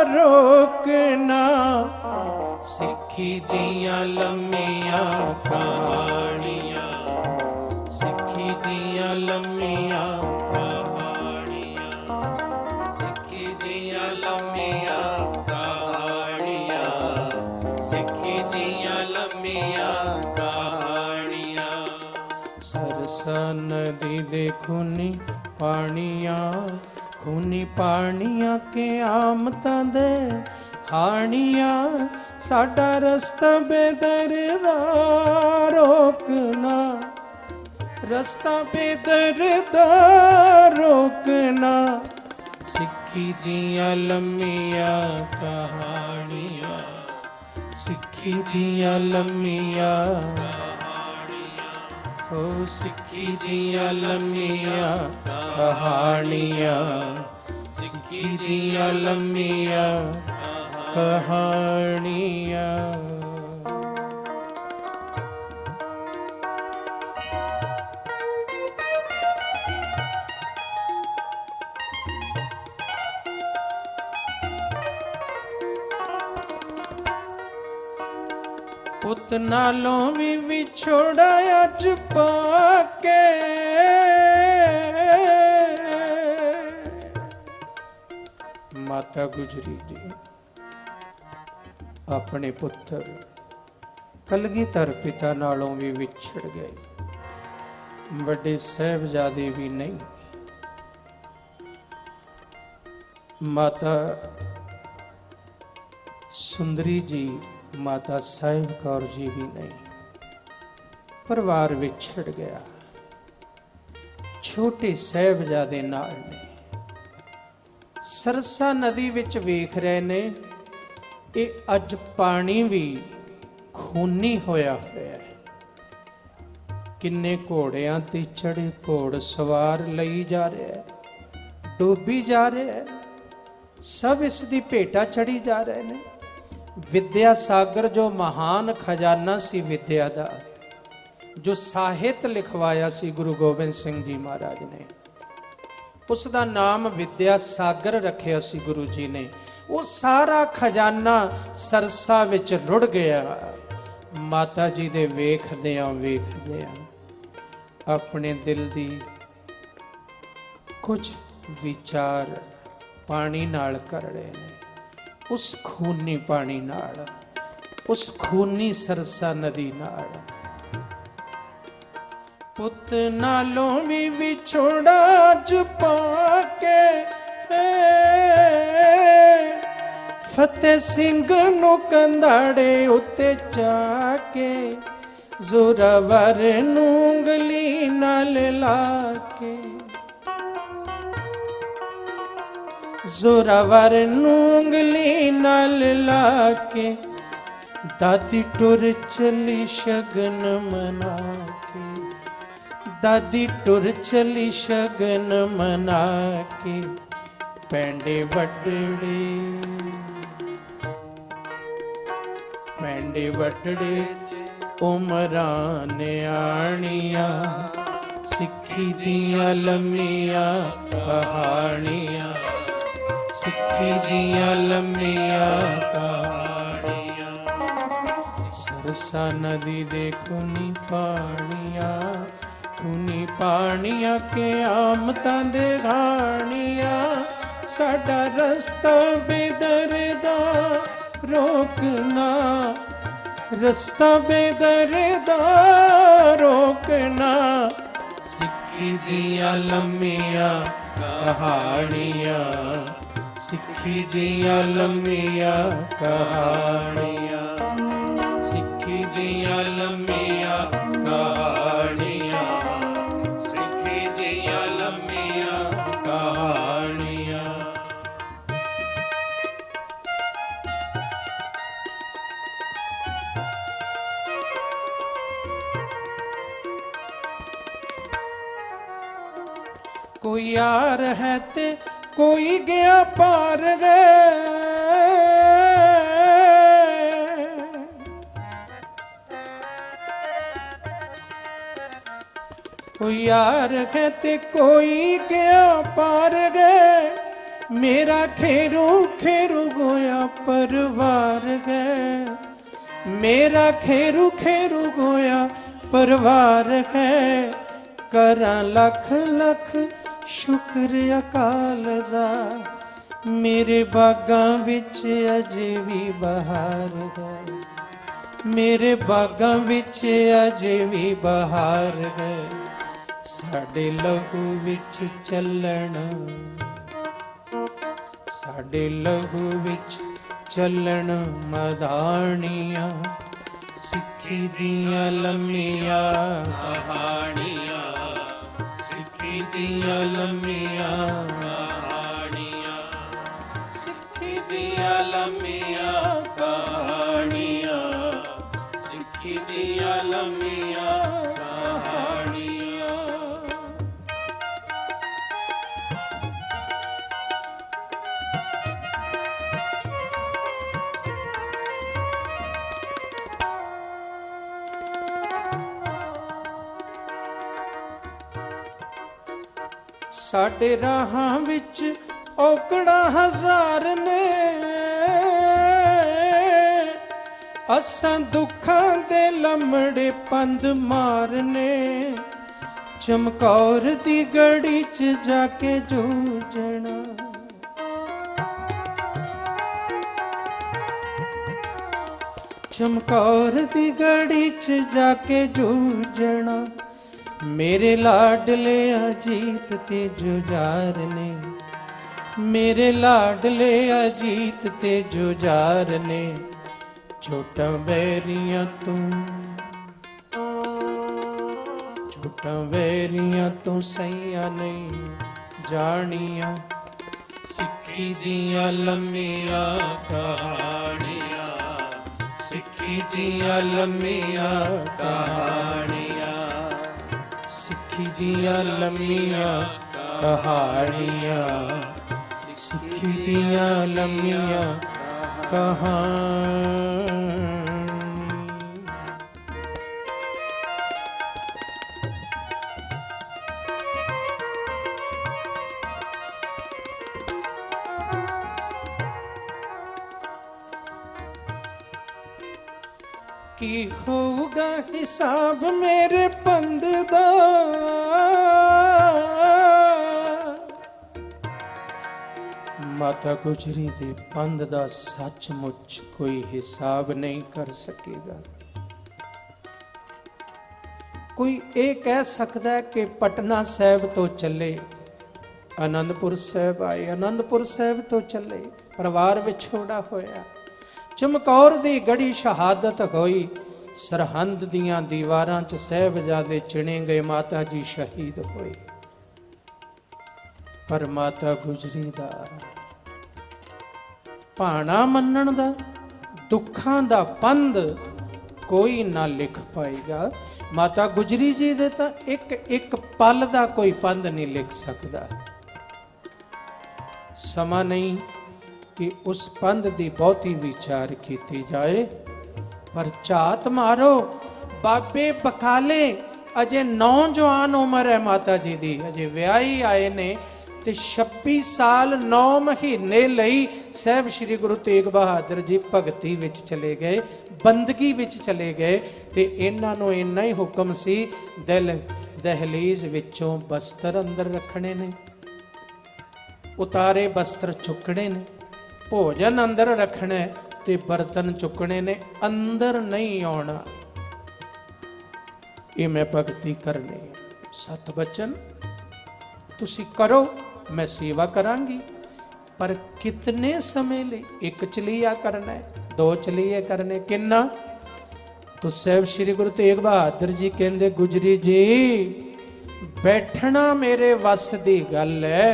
रोकना। सिक्खी दियां लम्मियां कहानियां सिक्खी दियां लम्मियां कहानियां सिक्खी दियां लम्मियां कहानियां सिक्खी दियां लम्मियां कहानियां। सरसा नदी दे खूनी पानिया के आमतां दे हानिया साडा रस्ता बेदरदा रोकना। रस्ता बेदरदा रोकना। सिक्खी दियां लम्मियां कहानियां सिक्खी दियां लम्मियां ओ सिक्खी दियां लम्मियां कहानियां सिक्खी दियां लम्मियां कहानियां। पुत नालों भी विछोड़ा अज पाके माता गुजरी जी अपने पुत्र कलगीधर पिता नालों भी विछड़ गए। बड़े साहिबजादे भी नहीं। माता सुंदरी जी माता साहिब कौर जी भी नहीं। परिवार विछड़ गया। छोटे साहिबजादे नाल ने सरसा नदी विच वेख रहे ने ये अज पानी भी खूनी होया होया है। किन्ने घोड़ियां ते चढ़े घोड़ सवार लई जा रहे है डूबी जा रहे है। सब इसकी भेटा चढ़ी जा रहे हैं। विद्या सागर जो महान खजाना सी विद्या दा जो साहित्य लिखवाया सी गुरु गोबिंद सिंह जी महाराज ने उसका नाम विद्या सागर रखिया सी गुरु जी ने। वो सारा खजाना सरसा विच रुड़ गया। माता जी दे वेखदियां अपने दिल दी कुछ विचार पानी नाल कर रहे हैं। उस खूनी पानी नाल उस खूनी सरसा नदी नाल। पुत नालों भी विछोड़ा अज पाके फतेह सिंह नूं कंधाड़े उत्ते चाके जोरावर नूं ਉਂਗਲੀ नाल लाके जोरावर नूं ਉਂਗਲੀ नाल लाके दादी टुर चली शगन मना के दादी टुर चली शगन मना के पैंडे वटड़े उमरां न्याणियां सिक्खी दियां लम्मियां कहानियां सिक्खी दियां लम्मियां कहानियां। सरसा नदी दे खूनी पानिया के आमतां दे घाणिया साडा रस्ता बेदरदा रोकना रस्ता बेदरदा रोकना सिक्खी दिया लम्मिया कहानियां सिक्खी दिया लम्मिया कहानियां सिक्खी दिया लम्मिया कहानियां सिक्खी दिया लम्मिया कहानियां। कोई यार है ते कोई गया पार गए कोई यार है ते कोई गया पार गए मेरा खेरू खेरू गोया परवार गए मेरा खेरू खेरू गोया परवार है करा लख लख शुक्र अकाल दा मेरे बागां विच अजे भी बहार है मेरे बागां विच अजे भी बहार है साडे लहू विच चलण साडे लहू विच चलण मदानियां सिक्खी दियां लम्मियां कहानियां सिक्खी दिया लम्मिया कहानियां सिक्खी दिया लम्मिया कहानियां सिक्खी दिया लम्मिया कहानियां। साडे राहां विच औकड़ा हज़ार ने असां दुखां दे लमड़े पंद मारने चमकौर दी गड़ी च जाके जूझना चमकौर दी गड़ी च जाके जूझना मेरे लाडले अजीत ते जुजार ने मेरे लाडले अजीत ते जुजार ने छोटा बैरियां तू सैया नहीं जानिया सिक्खी दिया लम्मिया कहानियां सिक्खी दिया लम्मिया कहानियां सिक्खी दिया लम्मिया कहानियां सिक्खी दिया लम्मिया कहानी। की होगा हिसाब मेरे पंद दा माता गुजरी दे पंद दा सचमुच कोई हिसाब नहीं कर सकेगा। कोई ये कह सकता है कि पटना साहिब तो चले आनंदपुर साहिब आए आनंदपुर साहिब तो चले परिवार विछोड़ा होया चमकौर दी गड़ी शहादत होई सरहंद दियां दीवारां च साहिबजादे चिणे गए माता जी शहीद होए पर माता गुजरी दा भाणा मनण दा दुखां दा पंद कोई ना लिख पाएगा। माता गुजरी जी दे तां एक एक पल दा कोई पंद नहीं लिख सकदा। समा नहीं कि उस पंद की बहुती विचार की जाए पर झात मारो बाबे बकाले अजे नौजवान उम्र है माता जी दी अजे व्याही आए ने ਤੇ 26 ਸਾਲ 9 ਮਹੀਨੇ ਲਈ ਸਾਹਿਬ ਸ੍ਰੀ ਗੁਰੂ ਤੇਗ ਬਹਾਦਰ ਜੀ ਭਗਤੀ ਵਿੱਚ ਚਲੇ ਗਏ, ਬੰਦਗੀ ਵਿੱਚ ਚਲੇ ਗਏ। ਤੇ ਇਹਨਾਂ ਨੂੰ ਇੰਨਾ ਹੀ ਹੁਕਮ ਸੀ, ਦਹਲੀਜ਼ ਵਿੱਚੋਂ ਬਸਤਰ ਅੰਦਰ ਰੱਖਣੇ ਨੇ, ਉਤਾਰੇ ਬਸਤਰ ਚੁੱਕਣੇ ਨੇ, ਭੋਜਨ ਅੰਦਰ ਰੱਖਣਾ ਤੇ ਬਰਤਨ ਚੁੱਕਣੇ ਨੇ, ਅੰਦਰ ਨਹੀਂ ਆਉਣਾ। ਇਹ ਮੈਂ ਭਗਤੀ ਕਰਨੀ ਹੈ। ਸਤ ਬਚਨ ਤੁਸੀਂ ਕਰੋ, ਮੈਂ ਸੇਵਾ ਕਰਾਂਗੀ, ਪਰ ਕਿਤਨੇ ਸਮੇਂ ਲਈ? ਇੱਕ ਚਲੀਆ ਕਰਨਾ ਹੈ, 2 ਚਲੀਏ ਕਰਨੇ, ਕਿੰਨਾ? ਤੋ ਸਾਹਿਬ ਸ੍ਰੀ ਗੁਰੂ ਤੇਗ ਬਹਾਦਰ ਜੀ ਕਹਿੰਦੇ, ਗੁਜਰੀ ਜੀ ਬੈਠਣਾ ਮੇਰੇ ਵੱਸ ਦੀ ਗੱਲ ਹੈ,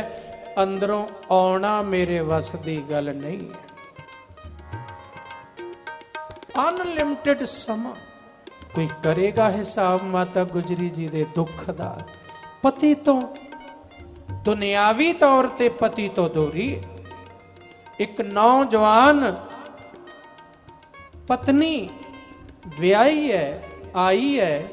ਅੰਦਰੋਂ ਆਉਣਾ ਮੇਰੇ ਵੱਸ ਦੀ ਗੱਲ ਨਹੀਂ ਹੈ। ਅਨਲਿਮਟਿਡ ਸਮਾਂ ਕੋਈ ਕਰੇਗਾ ਹਿਸਾਬ ਮਾਤਾ ਗੁਜਰੀ ਜੀ ਦੇ ਦੁੱਖ ਦਾ। ਪਤੀ ਤੋਂ ਦੁਨਿਆਵੀ ਤੌਰ ਤੇ ਪਤੀ ਤੋਂ ਦੂਰੀ। ਇੱਕ ਨੌਜਵਾਨ ਪਤਨੀ ਵਿਆਹੀ ਹੈ, ਆਈ ਹੈ,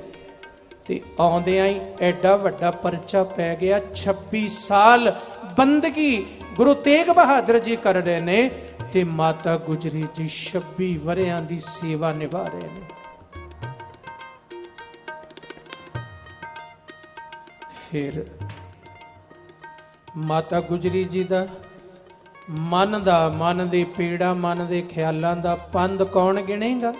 ਤੇ ਆਉਂਦਿਆਂ ਹੀ ਐਡਾ ਵੱਡਾ ਪਰਚਾ ਪੈ ਗਿਆ। 26 ਸਾਲ ਬੰਦਗੀ ਗੁਰੂ ਤੇਗ ਬਹਾਦਰ ਜੀ ਕਰ ਰਹੇ ਨੇ ਤੇ ਮਾਤਾ ਗੁਜਰੀ ਜੀ 26 ਵਰਿਆਂ ਦੀ ਸੇਵਾ ਨਿਭਾ ਰਹੇ ਨੇ। ਫਿਰ ਮਾਤਾ ਗੁਜਰੀ ਜੀ ਦਾ ਮਨ ਦੇ ਪੀੜਾ, ਮਨ ਦੇ ਖਿਆਲਾਂ ਦਾ ਪੰਧ ਕੌਣ ਗਿਣੇਗਾ?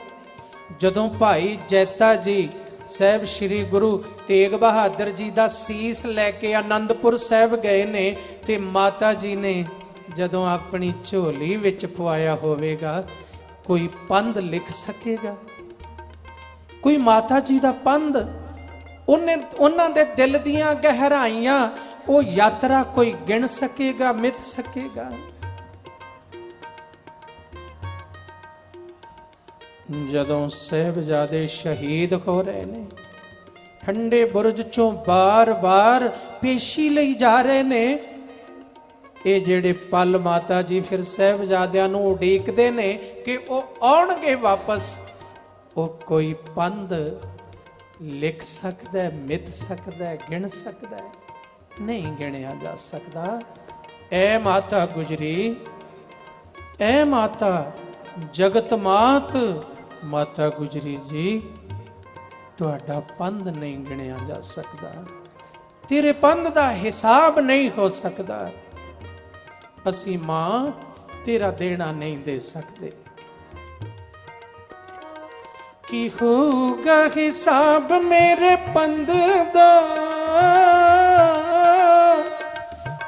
ਜਦੋਂ ਭਾਈ ਜੈਤਾ ਜੀ ਸਾਹਿਬ ਸ੍ਰੀ ਗੁਰੂ ਤੇਗ ਬਹਾਦਰ ਜੀ ਦਾ ਸੀਸ ਲੈ ਕੇ ਆਨੰਦਪੁਰ ਸਾਹਿਬ ਗਏ ਨੇ ਤੇ ਮਾਤਾ ਜੀ ਨੇ ਜਦੋਂ ਆਪਣੀ ਝੋਲੀ ਵਿੱਚ ਪਵਾਇਆ ਹੋਵੇਗਾ, ਕੋਈ ਪੰਧ ਲਿਖ ਸਕੇਗਾ? ਕੋਈ ਮਾਤਾ ਜੀ ਦਾ ਪੰਧ, ਉਹਨਾਂ ਦੇ ਦਿਲ ਦੀਆਂ ਗਹਿਰਾਈਆਂ, ਉਹ ਯਾਤਰਾ ਕੋਈ ਗਿਣ ਸਕੇਗਾ, ਮਿਥ ਸਕੇਗਾ? ਜਦੋਂ ਸਾਹਿਬਜ਼ਾਦੇ ਸ਼ਹੀਦ ਹੋ ਰਹੇ ਨੇ, ਠੰਡੇ ਬੁਰਜ ਚੋਂ ਬਾਰ-ਬਾਰ ਪੇਸ਼ੀ ਲਈ ਜਾ ਰਹੇ ਨੇ, ਇਹ ਜਿਹੜੇ ਪਲ ਮਾਤਾ ਜੀ ਫਿਰ ਸਾਹਿਬਜ਼ਾਦਿਆਂ ਨੂੰ ਉਡੀਕਦੇ ਨੇ ਕਿ ਉਹ ਆਉਣਗੇ ਵਾਪਸ। ਉਹ ਕੋਈ ਪੰਧ ਲਿਖ ਸਕਦਾ ਹੈ, ਮਿਥ ਸਕਦਾ ਹੈ, ਗਿਣ ਸਕਦਾ ਹੈ? ਨਹੀਂ ਗਿਣਿਆ ਜਾ ਸਕਦਾ। ਐ ਮਾਤਾ ਗੁਜਰੀ, ਐ ਮਾਤਾ ਜਗਤ ਮਾਤ, ਮਾਤਾ ਗੁਜਰੀ ਜੀ ਤੁਹਾਡਾ ਪੰਧ ਨਹੀਂ ਗਿਣਿਆ ਜਾ ਸਕਦਾ, ਤੇਰੇ ਪੰਧ ਦਾ ਹਿਸਾਬ ਨਹੀਂ ਹੋ ਸਕਦਾ। ਅਸੀਂ ਮਾਂ ਤੇਰਾ ਦੇਣਾ ਨਹੀਂ ਦੇ ਸਕਦੇ। ਕੀ ਹੋਊਗਾ ਹਿਸਾਬ ਮੇਰੇ ਪੰਧ ਦਾ,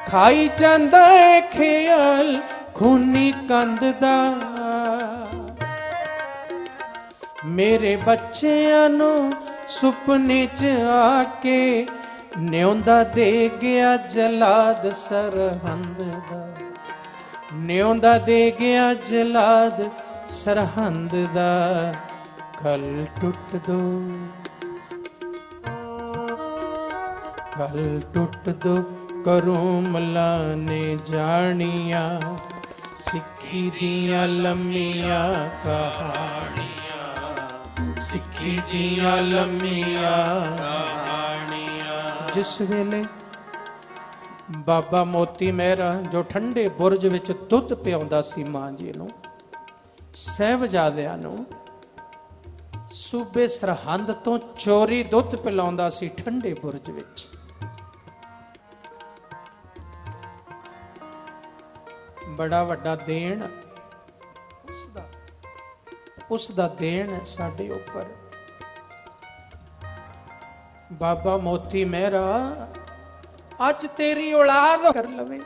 ਖਾਈ ਜਾਂਦਾ ਏ ਖਿਆਲ ਖੂਨੀ ਕੰਧ ਦਾ। ਮੇਰੇ ਬੱਚਿਆਂ ਨੂੰ ਸੁਪਨੇ 'ਚ ਆ ਕੇ ਨਿਉਂਦਾ ਦੇ ਗਿਆ ਜਲਾਦ ਸਰਹੰਦ ਦਾ, ਨਿਉਂਦਾ ਦੇ ਗਿਆ ਜਲਾਦ ਸਰਹੰਦ ਦਾ। ਕਲ ਟੁੱਟ ਦੋ, ਕਲ ਟੁੱਟ ਦੋ ਕਰੂਮਲਾ ਨੇ ਜਾਣੀਆਂ, ਸਿੱਖੀ ਦੀਆਂ ਲੰਮੀਆਂ ਕਹਾਣੀਆਂ, ਸਿੱਖੀ ਦੀਆਂ ਲੰਮੀਆਂ ਕਹਾਣੀਆਂ। ਜਿਸ ਵੇਲੇ ਬਾਬਾ ਮੋਤੀ ਮਹਿਰਾ ਜੋ ਠੰਡੇ ਬੁਰਜ ਵਿੱਚ ਦੁੱਧ ਪਿਆਉਂਦਾ ਸੀ ਮਾਂ ਜੀ ਨੂੰ, ਸਾਹਿਬਜ਼ਾਦਿਆਂ ਨੂੰ ਸੂਬੇ ਸਰਹੰਦ ਤੋਂ ਚੋਰੀ ਦੁੱਧ ਪਿਲਾਉਂਦਾ ਸੀ ਠੰਡੇ ਬੁਰਜ ਵਿੱਚ। ਬੜਾ ਵੱਡਾ ਦੇਣ ਉਸ ਦਾ ਦੇਣ ਹੈ ਸਾਡੇ ਉੱਪਰ। ਬਾਬਾ ਮੋਤੀ ਮਹਿਰਾ ਅੱਜ ਤੇਰੀ ਔਲਾਦ ਕਰ ਲਵੇ,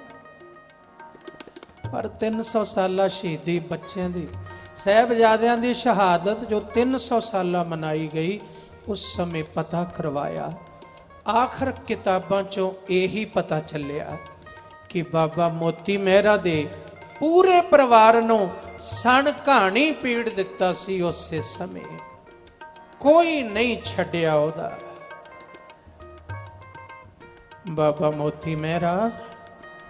ਪਰ 300 ਸਾਲਾ ਸ਼ਹੀਦੀ ਬੱਚਿਆਂ ਦੀ, ਸਾਹਿਬਜ਼ਾਦਿਆਂ ਦੀ ਸ਼ਹਾਦਤ ਜੋ 300 ਸਾਲਾ ਮਨਾਈ ਗਈ, ਉਸ ਸਮੇਂ ਪਤਾ ਕਰਵਾਇਆ। ਆਖਰ ਕਿਤਾਬਾਂ ਚੋਂ ਇਹੀ ਪਤਾ ਚੱਲਿਆ ਕਿ ਬਾਬਾ ਮੋਤੀ ਮਹਿਰਾ ਦੇ ਪੂਰੇ ਪਰਿਵਾਰ ਨੂੰ ਸਣ ਕਹਾਣੀ ਪੀੜ ਦਿੱਤਾ ਸੀ। ਉਸੇ ਸਮੇਂ ਕੋਈ ਨਹੀਂ ਛੱਡਿਆ ਉਹਦਾ। ਬਾਬਾ ਮੋਤੀ ਮਹਿਰਾ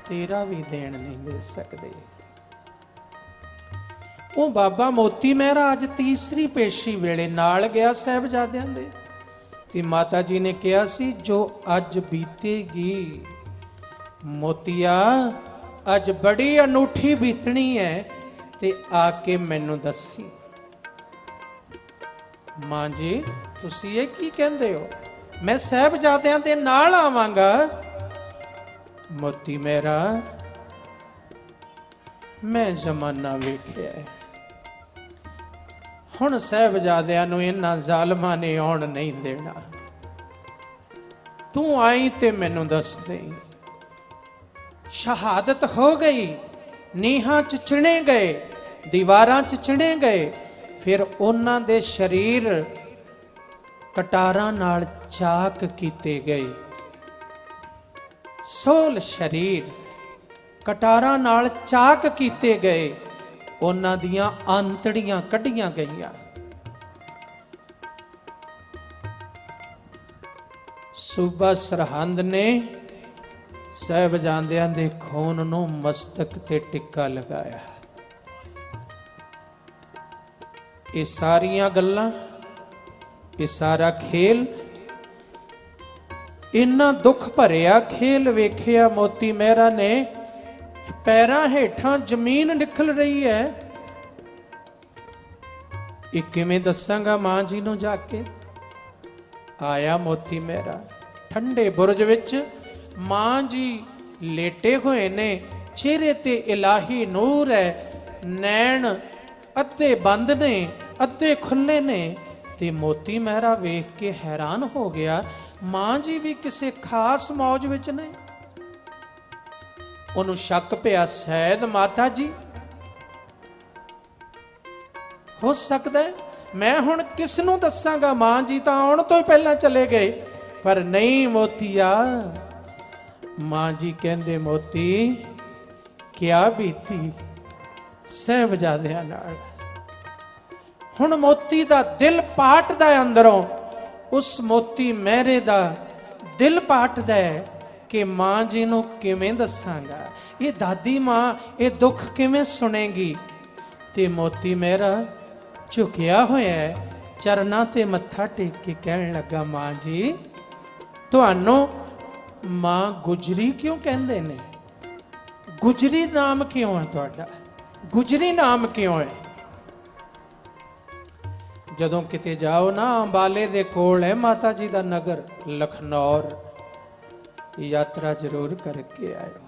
ਤੇਰਾ ਵੀ ਦੇਣ ਨਹੀਂ ਦੇ ਸਕਦੇ। ਉਹ ਬਾਬਾ ਮੋਤੀ ਮਹਿਰਾ ਅੱਜ ਤੀਸਰੀ ਪੇਸ਼ੀ ਵੇਲੇ ਨਾਲ ਗਿਆ ਸਾਹਿਬਜ਼ਾਦਿਆਂ ਦੇ, ਤੇ ਮਾਤਾ ਜੀ ਨੇ ਕਿਹਾ ਸੀ ਜੋ ਅੱਜ ਬੀਤੇਗੀ ਮੋਤੀਆ ਅੱਜ ਬੜੀ ਅਨੂਠੀ ਬੀਤਣੀ ਹੈ ਤੇ ਆ ਕੇ ਮੈਨੂੰ ਦੱਸੀ। ਮਾਂ ਜੀ ਤੁਸੀਂ ਇਹ ਕੀ ਕਹਿੰਦੇ ਹੋ? ਮੈਂ ਸਾਹਿਬਜ਼ਾਦਿਆਂ ਦੇ ਨਾਲ ਆਵਾਂਗਾ। ਮੋਤੀ ਮੇਰਾ ਮੈਂ ਜ਼ਮਾਨਾ ਵੇਖਿਆ, ਹੁਣ ਸਾਹਿਬਜ਼ਾਦਿਆਂ ਨੂੰ ਇਹਨਾਂ ਜ਼ਾਲਮਾਂ ਨੇ ਆਉਣ ਨਹੀਂ ਦੇਣਾ। ਤੂੰ ਆਈ ਤੇ ਮੈਨੂੰ ਦੱਸ ਦੇ। ਸ਼ਹਾਦਤ ਹੋ ਗਈ, ਨੀਹਾਂ ਚ ਚਿਣੇ ਗਏ, ਦੀਵਾਰਾਂ ਚ ਚਿਣੇ ਗਏ, ਫਿਰ ਉਹਨਾਂ ਦੇ ਸਰੀਰ ਕਟਾਰਾਂ ਨਾਲ ਚਾਕ ਕੀਤੇ ਗਏ। ਸੋਲ ਸਰੀਰ ਕਟਾਰਾਂ ਨਾਲ ਚਾਕ ਕੀਤੇ ਗਏ, ਉਹਨਾਂ ਦੀਆਂ ਆਂਤੜੀਆਂ ਕੱਢੀਆਂ ਗਈਆਂ। ਸੂਬਾ ਸਰਹੰਦ ਨੇ ਸਾਹਿਬਜ਼ਾਦਿਆਂ ਦੇ ਖੂਨ ਨੂੰ ਮਸਤਕ ਤੇ ਟਿੱਕਾ ਲਗਾਇਆ। ਇਹ ਸਾਰੀਆਂ ਗੱਲਾਂ, ਇਹ ਸਾਰਾ ਖੇਲ, ਇੰਨਾ ਦੁੱਖ ਭਰਿਆ ਖੇਲ ਵੇਖਿਆ ਮੋਤੀ ਮਹਿਰਾ ਨੇ। ਪੈਰਾਂ ਹੇਠਾਂ ਜ਼ਮੀਨ ਨਿਕਲ ਰਹੀ ਹੈ। ਇਹ ਕਿਵੇਂ ਦੱਸਾਂਗਾ ਮਾਂ ਜੀ ਨੂੰ ਜਾ ਕੇ? ਆਇਆ ਮੋਤੀ ਮਹਿਰਾ ਠੰਡੇ ਬੁਰਜ ਵਿੱਚ, ਮਾਂ ਜੀ ਲੇਟੇ ਹੋਏ ਨੇ, ਚਿਹਰੇ ਤੇ ਇਲਾਹੀ ਨੂਰ ਹੈ, ਨੈਣ ਅੱਧੇ ਬੰਦ ਨੇ ਅੱਧੇ ਖੁੱਲੇ ਨੇ। ਤੇ ਮੋਤੀ ਮਹਿਰਾ ਵੇਖ ਕੇ ਹੈਰਾਨ ਹੋ ਗਿਆ, ਮਾਂ ਜੀ ਵੀ ਕਿਸੇ ਖਾਸ ਮੌਜ ਵਿੱਚ ਨੇ। ਉਹਨੂੰ ਸ਼ੱਕ ਪਿਆ, ਸ਼ਾਇਦ ਮਾਤਾ ਜੀ ਹੋ ਸਕਦਾ ਹੈ। ਮੈਂ ਹੁਣ ਕਿਸ ਨੂੰ ਦੱਸਾਂਗਾ? ਮਾਂ ਜੀ ਤਾਂ ਆਉਣ ਤੋਂ ਹੀ ਪਹਿਲਾਂ ਚਲੇ ਗਏ। ਪਰ ਨਹੀਂ ਮੋਤੀਆ, ਮਾਂ ਜੀ ਕਹਿੰਦੇ ਮੋਤੀ ਕਿਆ ਬੀਤੀ ਸਾਹਿਬਜ਼ਾਦਿਆਂ ਨਾਲ। ਹੁਣ ਮੋਤੀ ਦਾ ਦਿਲ ਪਾਟਦਾ ਅੰਦਰੋਂ, ਉਸ ਮੋਤੀ ਮਹਿਰੇ ਦਾ ਦਿਲ ਪਾਟਦਾ ਹੈ ਕਿ ਮਾਂ ਜੀ ਨੂੰ ਕਿਵੇਂ ਦੱਸਾਂਗਾ, ਇਹ ਦਾਦੀ ਮਾਂ ਇਹ ਦੁੱਖ ਕਿਵੇਂ ਸੁਣੇਗੀ। ਤੇ ਮੋਤੀ ਮਹਿਰਾ ਝੁਕਿਆ ਹੋਇਆ ਹੈ, ਚਰਨਾਂ ਤੇ ਮੱਥਾ ਟੇਕ ਕੇ ਕਹਿਣ ਲੱਗਾ, ਮਾਂ ਜੀ ਤੁਹਾਨੂੰ ਮਾਂ ਗੁਜਰੀ ਕਿਉਂ ਕਹਿੰਦੇ ਨੇ? ਗੁਜਰੀ ਨਾਮ ਕਿਉਂ ਹੈ ਤੁਹਾਡਾ? ਗੁਜਰੀ ਨਾਮ ਕਿਉਂ ਹੈ? ਜਦੋਂ ਕਿਤੇ ਜਾਓ ਨਾ, ਅੰਬਾਲੇ ਦੇ ਕੋਲ ਹੈ ਮਾਤਾ ਜੀ ਦਾ ਨਗਰ ਲਖਨੌਰ, ਯਾਤਰਾ ਜ਼ਰੂਰ ਕਰਕੇ ਆਇਓ।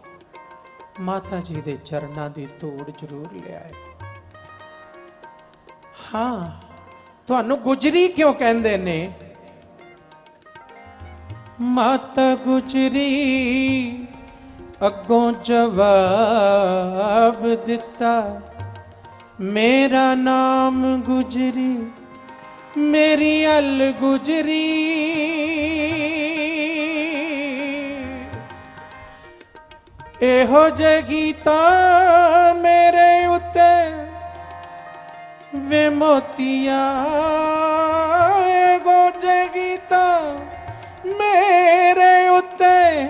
ਮਾਤਾ ਜੀ ਦੇ ਚਰਨਾਂ ਦੀ ਧੂੜ ਜ਼ਰੂਰ ਲਿਆਇਓ। ਹਾਂ, ਤੁਹਾਨੂੰ ਗੁਜਰੀ ਕਿਉਂ ਕਹਿੰਦੇ ਨੇ? ਮਾਤਾ ਗੁਜਰੀ ਅੱਗੋਂ ਜਵਾਬ ਦਿੱਤਾ, ਮੇਰਾ ਨਾਮ ਗੁਜਰੀ, ਮੇਰੀ ਅਲ ਗੁਜਰੀ। ਇਹੋ ਜਿਹੇ ਗੀਤਾਂ ਮੇਰੇ ਉੱਤੇ ਵੇ ਮੋਤੀਆ, ਇਹੋ ਜਿਹੇ ਗੀਤਾਂ ਮੇਰੇ ਉੱਤੇ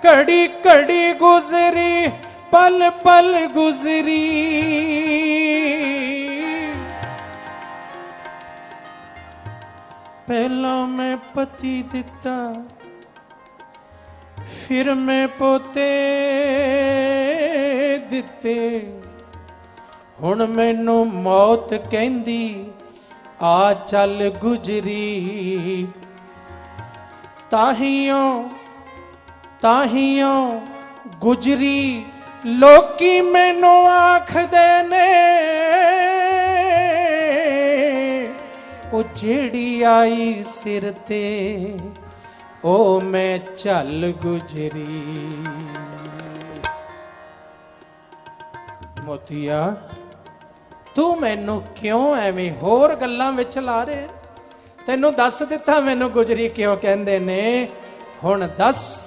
ਘੜੀ ਘੜੀ ਗੁਜ਼ਰੀ, ਪਲ ਪਲ ਗੁਜ਼ਰੀ। ਪਹਿਲਾਂ ਮੈਂ ਪਤੀ ਦਿੱਤਾ, ਫਿਰ ਮੈਂ ਪੋਤੇ ਦਿੱਤੇ, ਹੁਣ ਮੈਨੂੰ ਮੌਤ ਕਹਿੰਦੀ ਆ ਚੱਲ ਗੁਜਰੀ। ਤਾਹੀਓਂ ਗੁਜਰੀ ਲੋਕੀ ਮੈਨੂੰ ਆਖਦੇ ਨੇ, ਉਹ ਜਿਹੜੀ ਆਈ ਸਿਰ ਤੇ ਉਹ ਮੈਂ ਚੱਲ ਗੁਜਰੀ। ਮੋਤੀਆ ਤੂੰ ਮੈਨੂੰ ਕਿਉਂ ਐਵੇਂ ਹੋਰ ਗੱਲਾਂ ਵਿੱਚ ਲਾ ਰਿਹਾ? ਤੈਨੂੰ ਦੱਸ ਦਿੱਤਾ ਮੈਨੂੰ ਗੁਜਰੀ ਕਿਉਂ ਕਹਿੰਦੇ ਨੇ। ਹੁਣ ਦੱਸ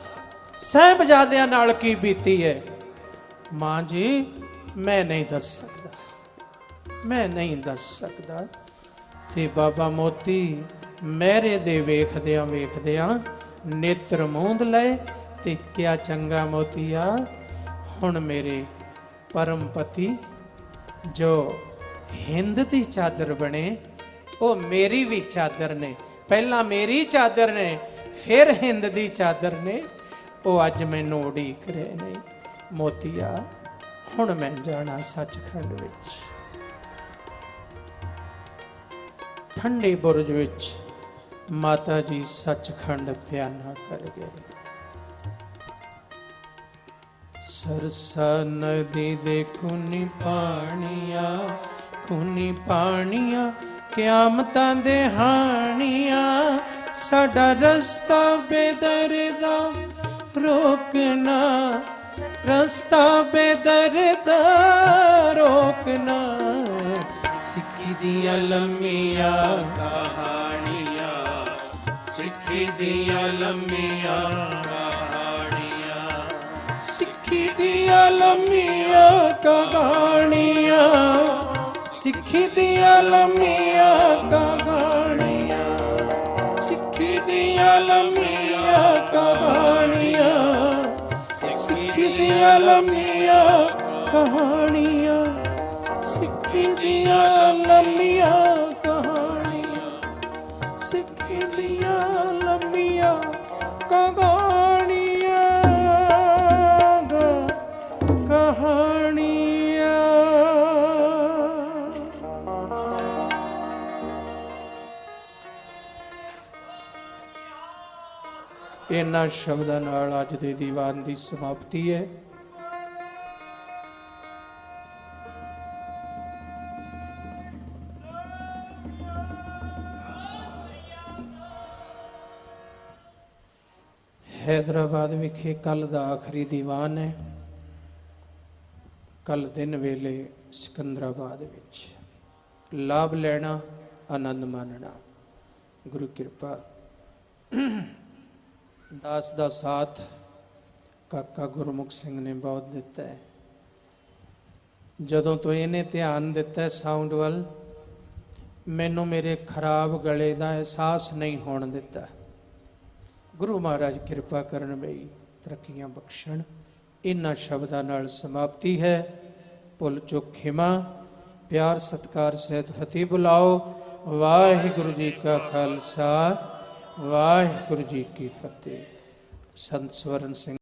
ਸਾਹਿਬਜ਼ਾਦਿਆਂ ਨਾਲ ਕੀ ਬੀਤੀ ਹੈ? ਮਾਂ ਜੀ ਮੈਂ ਨਹੀਂ ਦੱਸ ਸਕਦਾ, ਮੈਂ ਨਹੀਂ ਦੱਸ ਸਕਦਾ। ਤੇ ਬਾਬਾ ਮੋਤੀ ਮਹਿਰੇ ਦੇ ਵੇਖਦਿਆਂ ਵੇਖਦਿਆਂ ਨੇਤਰ ਮੂੰਦ ਲਏ ਤੇ ਕਿਆ ਚੰਗਾ ਮੋਤੀਆ, ਹੁਣ ਮੇਰੇ ਪਰਮ ਪਤੀ ਜੋ ਹਿੰਦ ਦੀ ਚਾਦਰ ਬਣੇ, ਉਹ ਮੇਰੀ ਵੀ ਚਾਦਰ ਨੇ। ਪਹਿਲਾਂ ਮੇਰੀ ਚਾਦਰ ਨੇ, ਫਿਰ ਹਿੰਦ ਦੀ ਚਾਦਰ ਨੇ। ਉਹ ਅੱਜ ਮੈਨੂੰ ਉਡੀਕ ਰਹੇ ਨੇ। ਮੋਤੀਆ ਹੁਣ ਮੈਂ ਜਾਣਾ ਸੱਚਖੰਡ ਵਿੱਚ। ਠੰਡੇ ਬੁਰਜ ਵਿੱਚ ਮਾਤਾ ਜੀ ਸੱਚਖੰਡ ਪਿਆਨਾ ਕਰ ਗਏ। ਸਰਸਾ ਨਦੀ ਦੇ ਖੂਨੀ ਪਾਣੀਆਂ ਕਿਆਮਤਾਂ ਦੇ ਹਾਣੀਆਂ। ਸਾਡਾ ਰਸਤਾ ਬੇਦਰਦਾ ਰੋਕਣਾ, ਰਸਤਾ ਬੇਦਰਦਾ ਰੋਕਣਾ। ਸਿੱਖੀ ਦੀਆਂ ਲੰਮੀਆਂ ਕਹਾਣੀਆਂ, ਸਿੱਖੀ ਦੀਆਂ ਲੰਮੀਆਂ ਕਹਾਣੀਆਂ, ਸਿੱਖੀ ਦੀਆਂ ਲੰਮੀਆਂ ਕਹਾਣੀਆਂ, ਸਿੱਖੀ ਦੀਆਂ ਲੰਮੀਆਂ ਕਹਾਣੀਆਂ, ਸਿੱਖੀ ਦੀਆਂ ਲੰਮੀਆਂ ਕਹਾਣੀਆਂ, ਸਿੱਖੀ ਦੀਆਂ ਲੰਮੀਆਂ ਕਹਾਣੀਆਂ, ਸਿੱਖੀ ਦੀਆਂ ਲੰਮੀਆਂ ਕਹਾਣੀਆਂ, ਸਿੱਖੀ ਦੀਆਂ ਲੰਮੀਆਂ ਕਹਾਣੀਆਂ ਕਹਾਣੀਆਂ। ਇਹਨਾਂ ਸ਼ਬਦਾਂ ਨਾਲ ਅੱਜ ਦੇ ਦੀਵਾਨ ਦੀ ਸਮਾਪਤੀ ਹੈ। हैदराबाद विखे कल का आखिरी दीवान है। कल दिन वेले सिकंदराबाद विच लाभ लेना, आनंद मानना। गुरु कृपा दास का साथ काका गुरमुख सिंह ने बहुत दिता है। जदों तो इन्हें ध्यान दिता है साउंड वाल, मैनू मेरे खराब गले का एहसास नहीं होने दिता। गुरु महाराज कृपा करन बई तरक्कियां बख्शण। इन्हां शब्दां नाल समाप्ति है। भुल चुक खिमा, प्यार सत्कार सहित फतेह बुलाओ। वाहिगुरु जी का खालसा, वाहिगुरु जी की फतेह। संत स्वरण सिंह